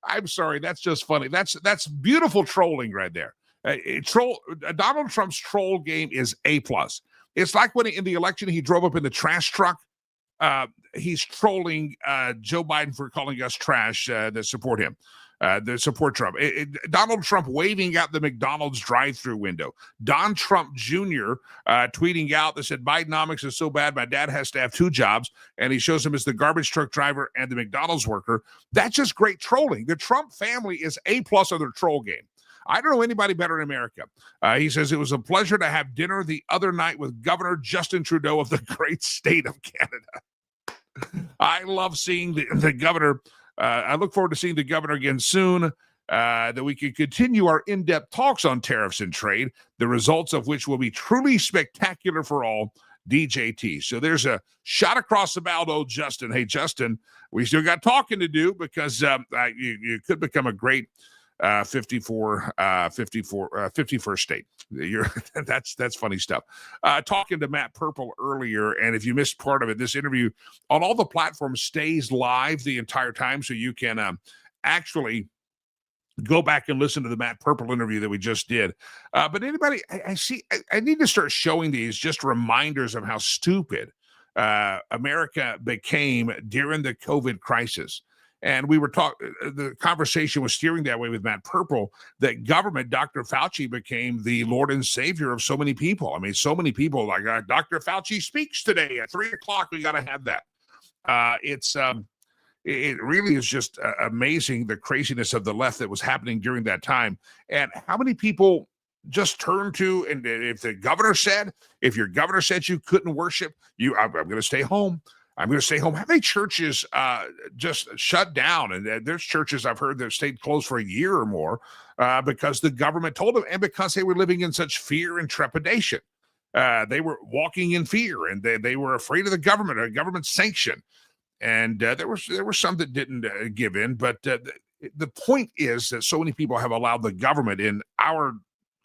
I'm sorry, that's just funny. That's beautiful trolling right there. Donald Trump's troll game is A+. It's like when in the election he drove up in the trash truck. He's trolling Joe Biden for calling us trash that support him, that support Trump. Donald Trump waving out the McDonald's drive-through window. Don Trump Jr. Tweeting out that said, Bidenomics is so bad, my dad has to have 2 jobs, and he shows him as the garbage truck driver and the McDonald's worker. That's just great trolling. The Trump family is A+ of their troll game. I don't know anybody better in America. He says it was a pleasure to have dinner the other night with Governor Justin Trudeau of the great state of Canada. I love seeing the governor. I look forward to seeing the governor again soon, that we can continue our in-depth talks on tariffs and trade, the results of which will be truly spectacular for all. DJT. So there's a shot across the bow to old Justin. Hey, Justin, we still got talking to do because you could become a great 51st state. That's funny stuff. Talking to Matt Purple earlier, and if you missed part of it, this interview on all the platforms stays live the entire time, so you can actually go back and listen to the Matt Purple interview that we just did. But anybody, I need to start showing these just reminders of how stupid America became during the COVID crisis. And we were the conversation was steering that way with Matt Purple, that government, Dr. Fauci became the Lord and Savior of so many people. I mean, so many people like Dr. Fauci speaks today at 3:00. We got to have that. It really is just amazing the craziness of the left that was happening during that time, and how many people just turned to, and if your governor said you couldn't worship, I'm going to stay home. I'm going to stay home. How many churches just shut down? And there's churches I've heard that stayed closed for a year or more because the government told them, and because they were living in such fear and trepidation. They were walking in fear, and they were afraid of the government, a government sanction. And there were some that didn't give in. But the point is that so many people have allowed the government in our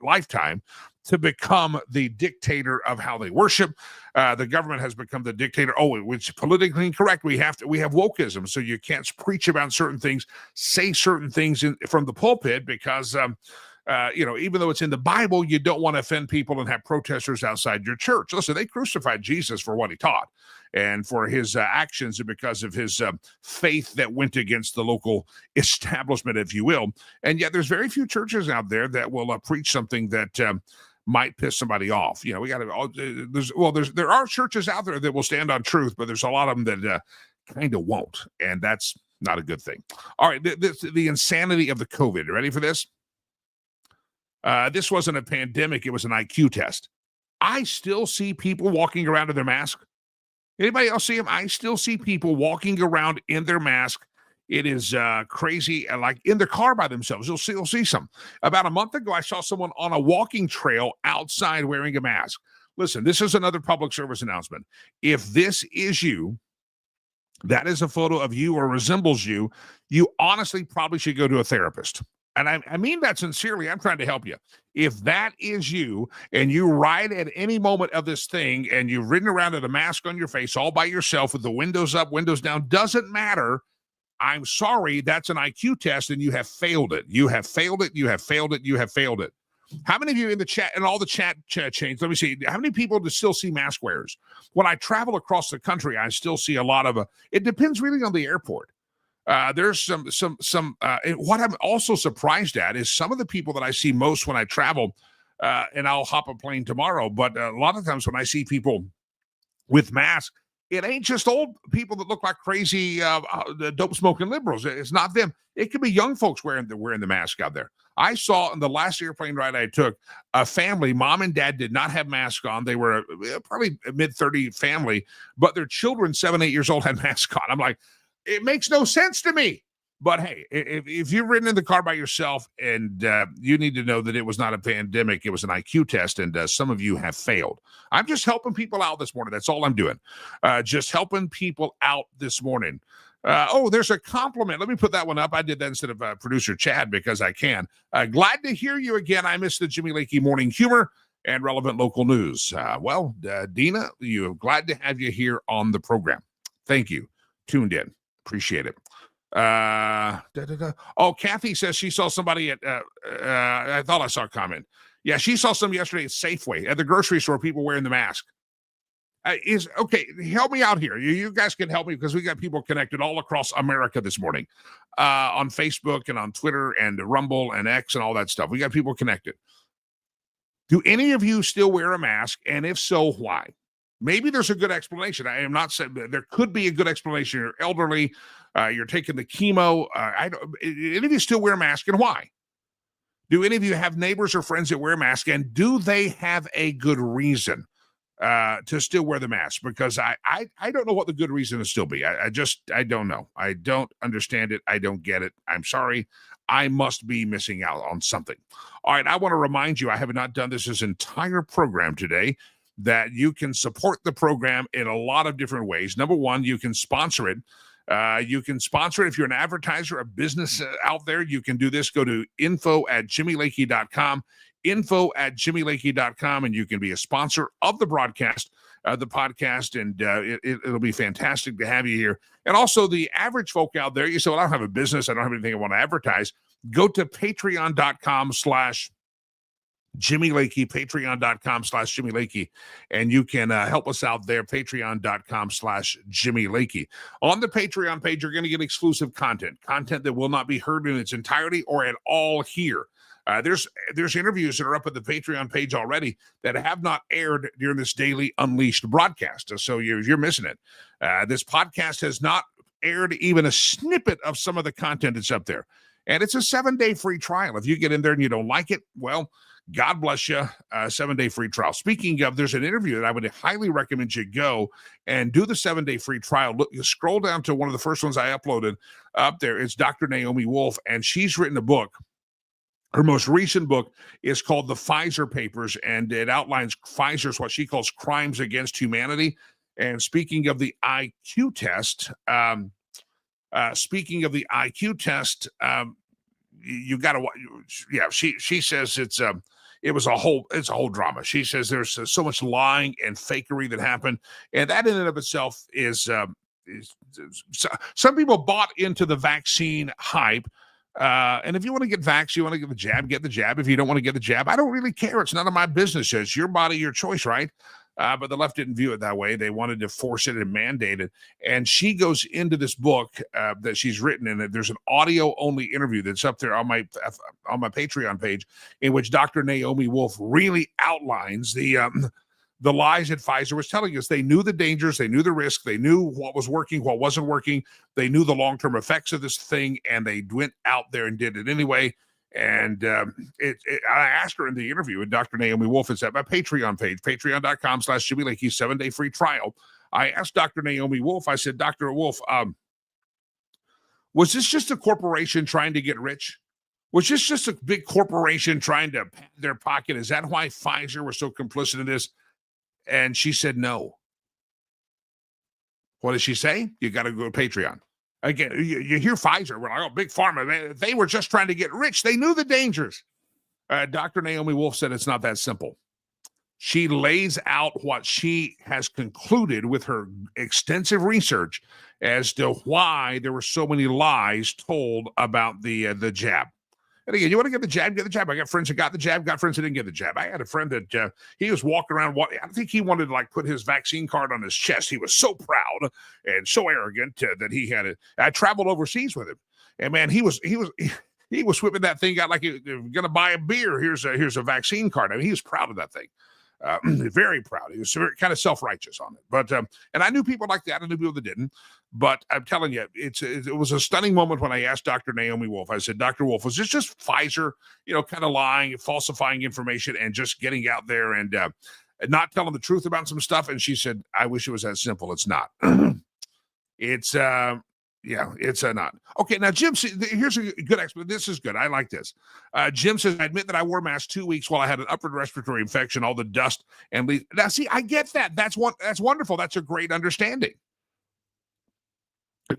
lifetime to become the dictator of how they worship. The government has become the dictator. Which is politically incorrect. We have wokeism, so you can't preach about certain things, say certain things from the pulpit because, even though it's in the Bible, you don't want to offend people and have protesters outside your church. Listen, they crucified Jesus for what he taught and for his actions, and because of his faith that went against the local establishment, if you will. And yet there's very few churches out there that will preach something that might piss somebody off. We got to, there are churches out there that will stand on truth, but there's a lot of them that kind of won't. And that's not a good thing. All right. The insanity of the COVID. Ready for this? This wasn't a pandemic. It was an IQ test. I still see people walking around in their mask. Anybody else see them? I still see people walking around in their mask. It is crazy, like in the car by themselves. You'll see some. About a month ago, I saw someone on a walking trail outside wearing a mask. Listen, this is another public service announcement. If this is you, that is a photo of you or resembles you, you honestly probably should go to a therapist. And I mean that sincerely. I'm trying to help you. If that is you and you ride at any moment of this thing and you've ridden around with a mask on your face all by yourself with the windows up, windows down, doesn't matter. I'm sorry, that's an IQ test and you have failed it. You have failed it. You have failed it. You have failed it. How many of you in the chat and all the chat chains, let me see, how many people do still see mask wearers? When I travel across the country, I still see a lot of, it depends really on the airport. There's some. What I'm also surprised at is some of the people that I see most when I travel, and I'll hop a plane tomorrow. But a lot of times when I see people with masks, it ain't just old people that look like crazy dope smoking liberals. It's not them. It could be young folks wearing the mask out there. I saw in the last airplane ride I took a family, mom and dad did not have masks on. They were probably a mid-30 family, but their children, 7, 8 years old, had masks on. I'm like, it makes no sense to me. But hey, if you've ridden in the car by yourself and you need to know that it was not a pandemic, it was an IQ test, and some of you have failed. I'm just helping people out this morning. That's all I'm doing. Just helping people out this morning. There's a compliment. Let me put that one up. I did that instead of producer Chad because I can. Glad to hear you again. I miss the Jimmy Lakey morning humor and relevant local news. Dina, glad to have you here on the program. Thank you. Tuned in. Appreciate it. Kathy says she saw somebody at, I thought I saw a comment. Yeah, she saw some yesterday at Safeway, at the grocery store, people wearing the mask. Okay, help me out here. You guys can help me because we got people connected all across America this morning on Facebook and on Twitter and Rumble and X and all that stuff. We got people connected. Do any of you still wear a mask? And if so, why? Maybe there's a good explanation. I am not saying there could be a good explanation. You're elderly, you're taking the chemo. Any of you still wear a mask, and why? Do any of you have neighbors or friends that wear a mask, and do they have a good reason to still wear the mask? Because I don't know what the good reason to still be. I don't know. I don't understand it. I don't get it. I'm sorry. I must be missing out on something. All right, I want to remind you, I have not done this entire program today, that you can support the program in a lot of different ways. Number one, you can sponsor it. You can sponsor it if you're an advertiser, a business out there. You can do this. Go to info@jimmylakey.com, info@jimmylakey.com, and you can be a sponsor of the broadcast, the podcast, and it'll be fantastic to have you here. And also the average folk out there, you say, well, I don't have a business. I don't have anything I want to advertise. Go to patreon.com/Jimmy Lakey, patreon.com/Jimmy Lakey, and you can help us out there, patreon.com/Jimmy Lakey. On the Patreon page, you're going to get exclusive content that will not be heard in its entirety or at all here. There's interviews that are up at the Patreon page already that have not aired during this daily Unleashed broadcast, so you're missing it. This podcast has not aired even a snippet of some of the content that's up there, and it's a 7-day free trial. If you get in there and you don't like it, well, God bless you. 7-day free trial. Speaking of, there's an interview that I would highly recommend you go and do the 7-day free trial. Look, you scroll down to one of the first ones I uploaded up there. It's Dr. Naomi Wolf, and she's written a book. Her most recent book is called The Pfizer Papers, and it outlines Pfizer's what she calls crimes against humanity. And speaking of the IQ test, you got to, yeah. She says it's a whole drama. She says there's so much lying and fakery that happened, and that in and of itself is some people bought into the vaccine hype. And if you want to get vaccinated, you want to get the jab, get the jab. If you don't want to get the jab, I don't really care. It's none of my business. It's your body, your choice, right? But the left didn't view it that way. They wanted to force it and mandate it. And she goes into this book that she's written, and there's an audio-only interview that's up there on my Patreon page, in which Dr. Naomi Wolf really outlines the lies that Pfizer was telling us. They knew the dangers, they knew the risk, they knew what was working, what wasn't working, they knew the long-term effects of this thing, and they went out there and did it anyway. And I asked her in the interview, and Dr. Naomi Wolf is at my Patreon page, patreon.com/Jimmy Lakey, 7-day free trial. I asked Dr. Naomi Wolf, I said, Dr. Wolf, was this just a corporation trying to get rich? Was this just a big corporation trying to pat their pocket? Is that why Pfizer was so complicit in this? And she said, no. What did she say? You got to go to Patreon. Again, you hear Pfizer, we're like, oh, big pharma. They were just trying to get rich. They knew the dangers. Dr. Naomi Wolf said it's not that simple. She lays out what she has concluded with her extensive research as to why there were so many lies told about the jab. And again, you want to get the jab, get the jab. I got friends that got the jab, got friends that didn't get the jab. I had a friend that he was walking around. I think he wanted to like put his vaccine card on his chest. He was so proud and so arrogant that he had it. I traveled overseas with him, and man, he was whipping that thing out like he was going to buy a beer. Here's a vaccine card. I mean, he was proud of that thing. Very proud. He was kind of self-righteous on it. But and I knew people like that. I knew people that didn't. But I'm telling you, it was a stunning moment when I asked Dr. Naomi Wolf. I said, Dr. Wolf, was this just Pfizer, kind of lying, falsifying information, and just getting out there and not telling the truth about some stuff? And she said, I wish it was that simple. It's not. It's not. Okay, now, Jim, here's a good explanation. This is good. I like this. Jim says, I admit that I wore a mask 2 weeks while I had an upper respiratory infection, all the dust. And now, see, I get that. That's wonderful. That's a great understanding.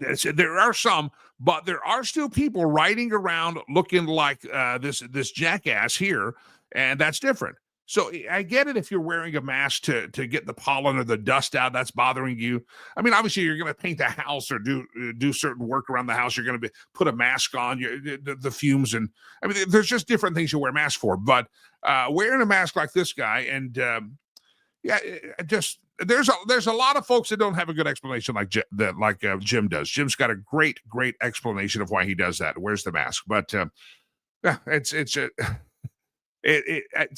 There are some, but there are still people riding around looking like this jackass here, and that's different. So I get it if you're wearing a mask to get the pollen or the dust out, that's bothering you. I mean, obviously you're going to paint the house or do certain work around the house. You're going to put a mask on the fumes, and I mean, there's just different things you wear masks for. But wearing a mask like this guy, and there's a lot of folks that don't have a good explanation like Jim does. Jim's got a great explanation of why he does that. Wears the mask, but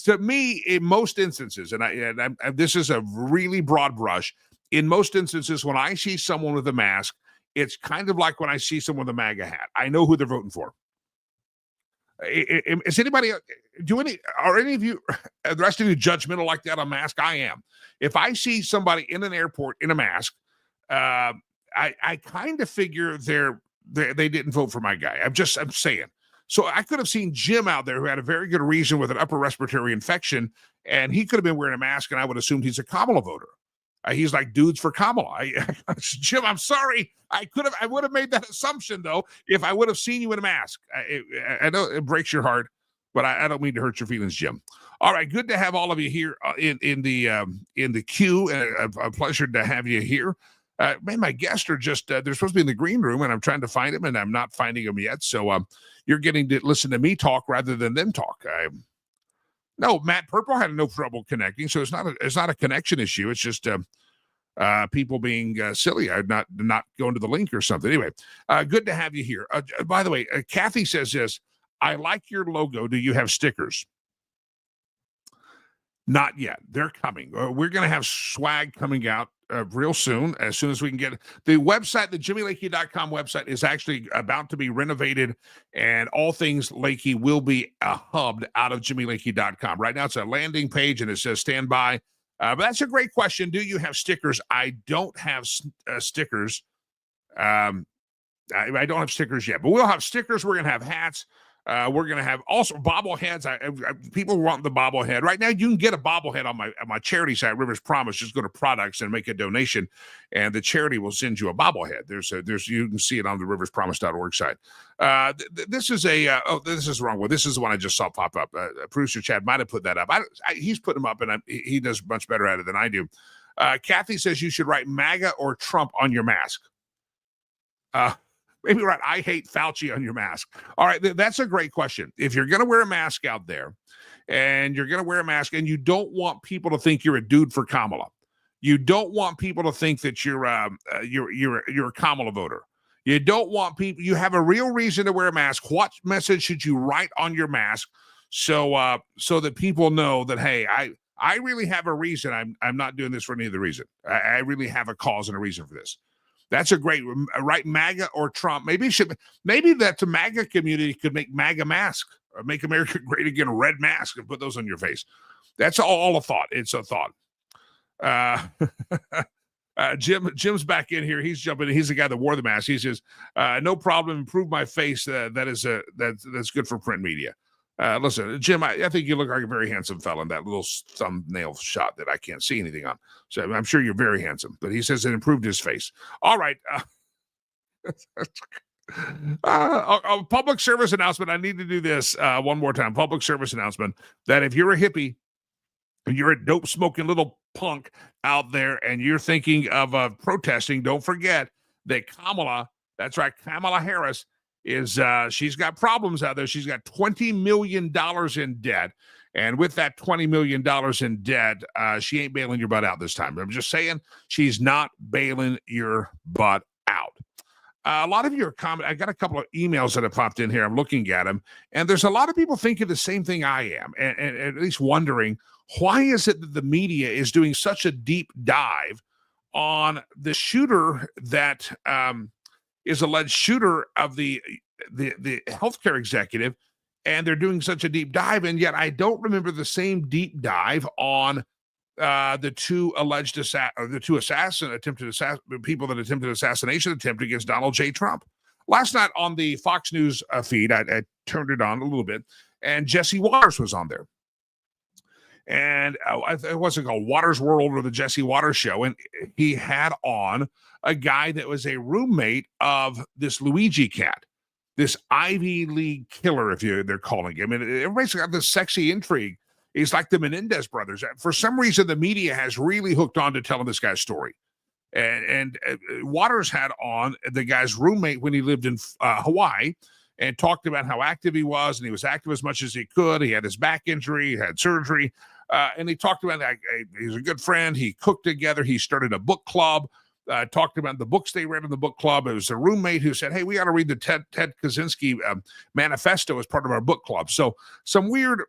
to me, in most instances, and this is a really broad brush, in most instances, when I see someone with a mask, it's kind of like when I see someone with a MAGA hat. I know who they're voting for. Is anybody, are any of you, the rest of you judgmental like that on mask? I am. If I see somebody in an airport in a mask, I kind of figure they didn't vote for my guy. I'm saying. So I could have seen Jim out there who had a very good reason with an upper respiratory infection, and he could have been wearing a mask, and I would have assumed he's a Kamala voter. He's like dudes for Kamala. Jim, I'm sorry. I would have made that assumption though if I would have seen you in a mask. I know it breaks your heart, but I don't mean to hurt your feelings, Jim. All right, good to have all of you here in the queue. A pleasure to have you here. Man, my guests are just, they're supposed to be in the green room, and I'm trying to find them, and I'm not finding them yet. So you're getting to listen to me talk rather than them talk. No, Matt Purple had no trouble connecting, so it's not a connection issue. It's just people being silly, not going to the link or something. Anyway, good to have you here. By the way, Kathy says this, I like your logo. Do you have stickers? Not yet. They're coming. We're going to have swag coming out real soon as we can get it. The website, the JimmyLakey.com website, is actually about to be renovated, and all things Lakey will be hubbed out of JimmyLakey.com. Right now, it's a landing page, and it says stand by. But that's a great question. Do you have stickers? I don't have stickers. I don't have stickers yet, but we'll have stickers. We're going to have hats. We're going to have also bobbleheads. People want the bobblehead. Right now, you can get a bobblehead on my charity site, Rivers Promise. Just go to products and make a donation, and the charity will send you a bobblehead. You can see it on the riverspromise.org site. This is this is the wrong one. This is the one I just saw pop up. Producer Chad might have put that up. He's put them up, and he does much better at it than I do. Kathy says you should write MAGA or Trump on your mask. Maybe right. I hate Fauci on your mask. All right. That's a great question. If you're going to wear a mask out there, and you're going to wear a mask, and you don't want people to think you're a dude for Kamala, you don't want people to think that you're a Kamala voter. You don't want people. You have a real reason to wear a mask. What message should you write on your mask so that people know that, hey, I really have a reason. I'm not doing this for any other reason. I really have a cause and a reason for this. That's a great right. MAGA or Trump. Maybe that the MAGA community could make MAGA mask or make America great again, red mask, and put those on your face. That's all a thought. It's a thought. Jim's back in here. He's jumping in. He's the guy that wore the mask. He says, no problem. Improve my face. That's good for print media. Listen, Jim, I think you look like a very handsome fella in that little thumbnail shot that I can't see anything on. So I'm sure you're very handsome. But he says it improved his face. All right. A public service announcement. I need to do this one more time. Public service announcement that if you're a hippie, you're a dope smoking little punk out there and you're thinking of protesting, don't forget that Kamala, that's right, Kamala Harris, is she's got problems out there. She's got $20 million in debt. And with that $20 million in debt, she ain't bailing your butt out this time. I'm just saying, she's not bailing your butt out. A lot of your comment, I got a couple of emails that have popped in here. I'm looking at them. And there's a lot of people thinking the same thing I am, and at least wondering, why is it that the media is doing such a deep dive on the shooter that is alleged shooter of the healthcare executive, and they're doing such a deep dive, and yet I don't remember the same deep dive on the two alleged people that attempted assassination attempt against Donald J. Trump. Last night on the Fox News feed, I turned it on a little bit, and Jesse Waters was on there. And it wasn't called Waters World or the Jesse Waters Show. And he had on a guy that was a roommate of this Luigi cat, this Ivy League killer, they're calling him. And everybody's got this sexy intrigue. He's like the Menendez brothers. For some reason, the media has really hooked on to telling this guy's story. And Waters had on the guy's roommate when he lived in Hawaii, and talked about how active he was, and he was active as much as he could. He had his back injury, he had surgery, and he talked about that. He's a good friend. He cooked together. He started a book club, talked about the books they read in the book club. It was a roommate who said, hey, we got to read the Ted Kaczynski manifesto as part of our book club. So some weird,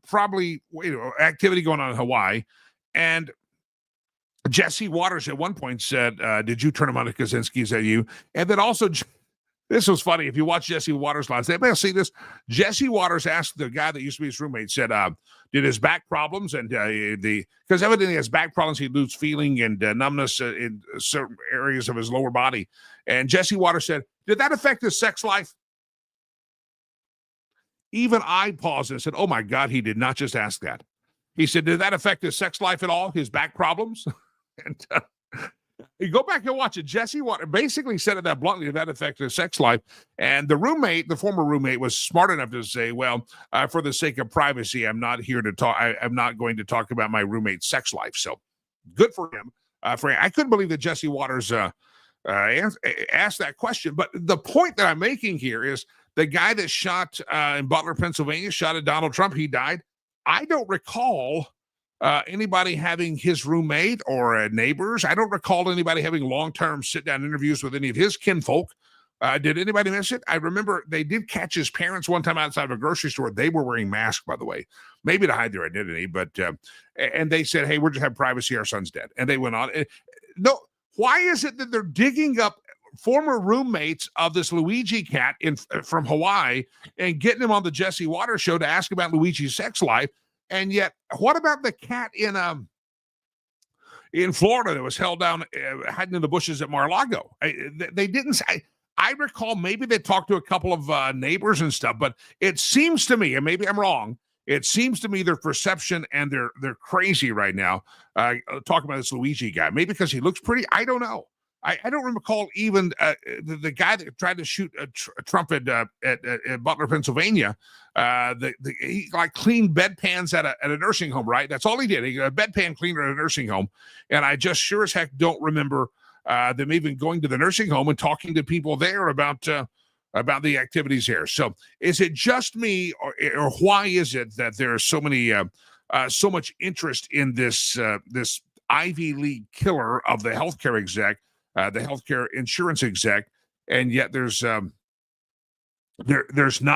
probably activity going on in Hawaii. And Jesse Waters at one point said, did you turn him on to Kaczynski? Is that you? And then also, this was funny. If you watch Jesse Waters last night, see this. Jesse Waters asked the guy that used to be his roommate, said, did his back problems and because evidently he has back problems, he'd lose feeling and numbness in certain areas of his lower body. And Jesse Waters said, did that affect his sex life? Even I paused and said, oh my God, he did not just ask that. He said, did that affect his sex life at all? His back problems? And you go back and watch it. Jesse Waters basically said it that bluntly, that affected his sex life. And the roommate, the former roommate, was smart enough to say, well, for the sake of privacy, I'm not here to talk. I'm not going to talk about my roommate's sex life. So good for him. I couldn't believe that Jesse Waters asked that question. But the point that I'm making here is the guy that shot in Butler, Pennsylvania, shot at Donald Trump. He died. I don't recall anybody having his roommate or neighbors. I don't recall anybody having long-term sit-down interviews with any of his kinfolk. Did anybody miss it? I remember they did catch his parents one time outside of a grocery store. They were wearing masks, by the way, maybe to hide their identity. But and they said, hey, we're just have privacy. Our son's dead. And they went on. No, why is it that they're digging up former roommates of this Luigi cat from Hawaii and getting him on the Jesse Waters show to ask about Luigi's sex life? And yet, what about the cat in Florida that was held down, hiding in the bushes at Mar-a-Lago? They didn't say. I recall maybe they talked to a couple of neighbors and stuff, but it seems to me, and maybe I'm wrong, it seems to me their perception and they're crazy right now. Talking about this Luigi guy, maybe because he looks pretty. I don't know. I don't recall even the guy that tried to shoot Trump at Butler, Pennsylvania. He like cleaned bedpans at a nursing home, right? That's all he did. He got a bedpan cleaner at a nursing home. And I just sure as heck don't remember them even going to the nursing home and talking to people there about the activities here. So is it just me, or why is it that there are so much interest in this Ivy League killer of the healthcare exec? The healthcare insurance exec, and yet there's not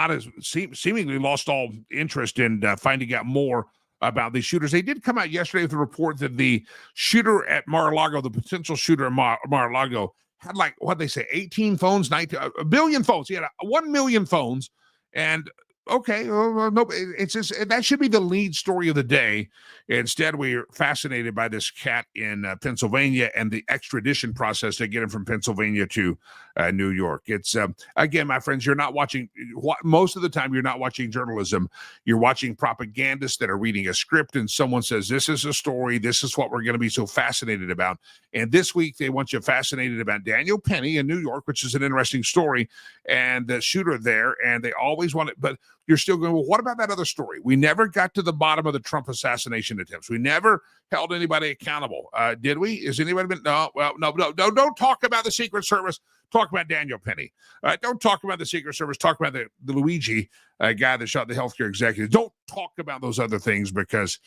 as seemingly lost all interest in finding out more about these shooters. They did come out yesterday with a report that the shooter at Mar-a-Lago, the potential shooter at Mar-a-Lago, had like, what they say, 18 phones, 19, a billion phones. He had 1 million phones, and Okay, well, no, it's just that should be the lead story of the day. Instead, we're fascinated by this cat in Pennsylvania and the extradition process to get him from Pennsylvania to New York. It's again, my friends, you're not watching. Most of the time, you're not watching journalism. You're watching propagandists that are reading a script, and someone says, "This is a story. This is what we're going to be so fascinated about." And this week, they want you fascinated about Daniel Penny in New York, which is an interesting story, and the shooter there. And they always want it, but you're still going, well, what about that other story? We never got to the bottom of the Trump assassination attempts. We never held anybody accountable. Did we? Is anybody been? No, well, no. Don't talk about the Secret Service. Talk about Daniel Penny. Don't talk about the Secret Service. Talk about the Luigi guy that shot the healthcare executive. Don't talk about those other things because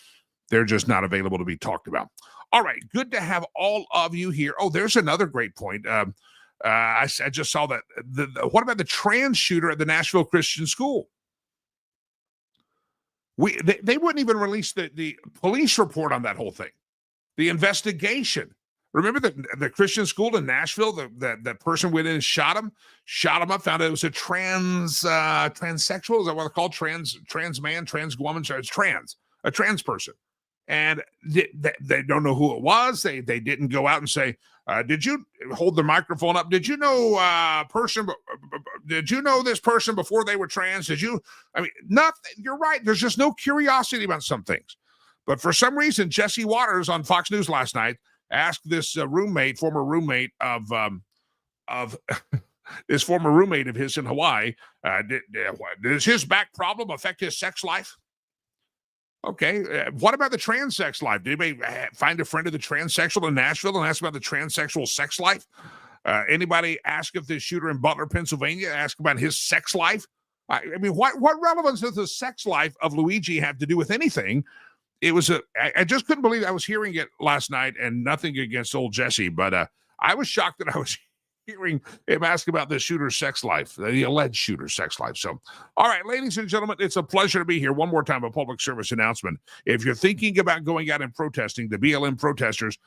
they're just not available to be talked about. All right. Good to have all of you here. Oh, there's another great point. I just saw that. What about the trans shooter at the Nashville Christian School? They wouldn't even release the police report on that whole thing, the investigation. Remember the Christian school in Nashville? That person went in and shot him up. Found out it was a transsexual. Is that what they're called? Trans man, trans woman. So it's a trans person, and they don't know who it was. They didn't go out and say, "Did you hold the microphone up? Did you know person? Did you know this person before they were trans? Did you?" I mean, nothing. You're right. There's just no curiosity about some things. But for some reason, Jesse Waters on Fox News last night asked this former roommate of this former roommate of his in Hawaii, does his back problem affect his sex life? Okay, what about the trans-sex life? Did anybody find a friend of the transsexual in Nashville and ask about the transsexual sex life? Anybody ask if the shooter in Butler, Pennsylvania, ask about his sex life? I mean, what relevance does the sex life of Luigi have to do with anything? It was I just couldn't believe I was hearing it last night, and nothing against old Jesse, but I was shocked that I was hearing him ask about the shooter's sex life, the alleged shooter's sex life. So, all right, ladies and gentlemen, it's a pleasure to be here. One more time, a public service announcement. If you're thinking about going out and protesting, the BLM protesters,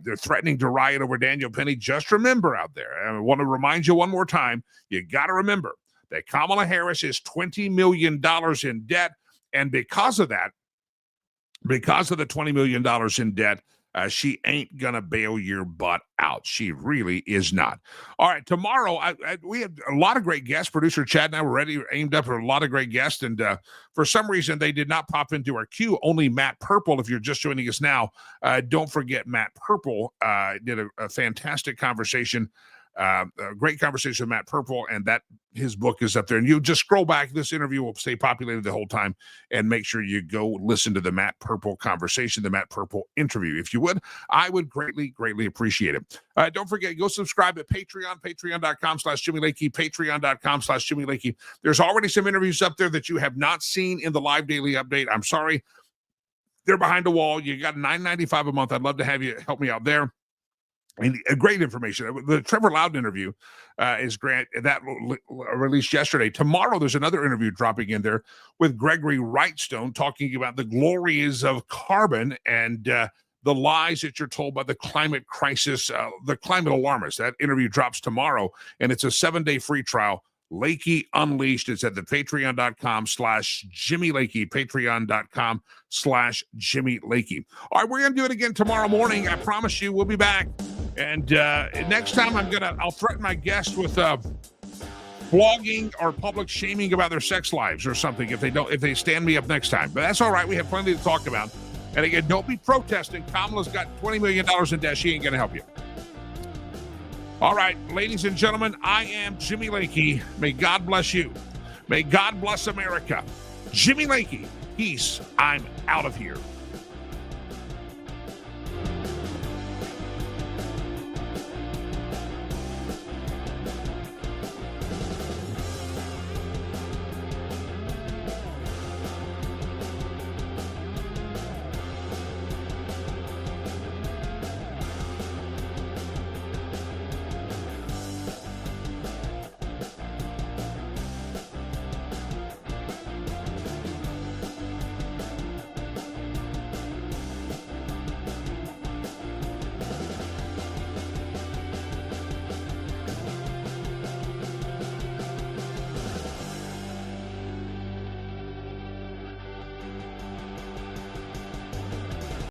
they're threatening to riot over Daniel Penny. Just remember out there, and I want to remind you one more time, you got to remember that Kamala Harris is $20 million in debt. And because of that, because of the $20 million in debt, she ain't going to bail your butt out. She really is not. All right, tomorrow, we have a lot of great guests. Producer Chad and I were ready, aimed up for a lot of great guests, and for some reason, they did not pop into our queue. Only Matt Purple, if you're just joining us now, don't forget Matt Purple did a fantastic conversation, a great conversation with Matt Purple, and that his book is up there. And you just scroll back. This interview will stay populated the whole time, and make sure you go listen to the Matt Purple conversation, the Matt Purple interview. If you would, I would greatly appreciate it. Don't forget, go subscribe at Patreon, patreon.com/Jimmy Lakey, patreon.com/Jimmy Lakey. There's already some interviews up there that you have not seen in the live daily update. I'm sorry. They're behind the wall. You got $9.95 a month. I'd love to have you help me out there. And great information. The Trevor Loudon interview is great. That released yesterday. Tomorrow, there's another interview dropping in there with Gregory Wrightstone talking about the glories of carbon and the lies that you're told by the climate crisis, the climate alarmists. That interview drops tomorrow, and it's a 7-day free trial. Lakey Unleashed. It's at the patreon.com/Jimmy Lakey, patreon.com/Jimmy Lakey. All right, we're going to do it again tomorrow morning. I promise you we'll be back. And next time I'll threaten my guests with flogging or public shaming about their sex lives or something if they stand me up next time. But that's all right. We have plenty to talk about. And again, don't be protesting. Kamala's got $20 million in debt. She ain't going to help you. All right, ladies and gentlemen, I am Jimmy Lakey. May God bless you. May God bless America. Jimmy Lakey, peace. I'm out of here.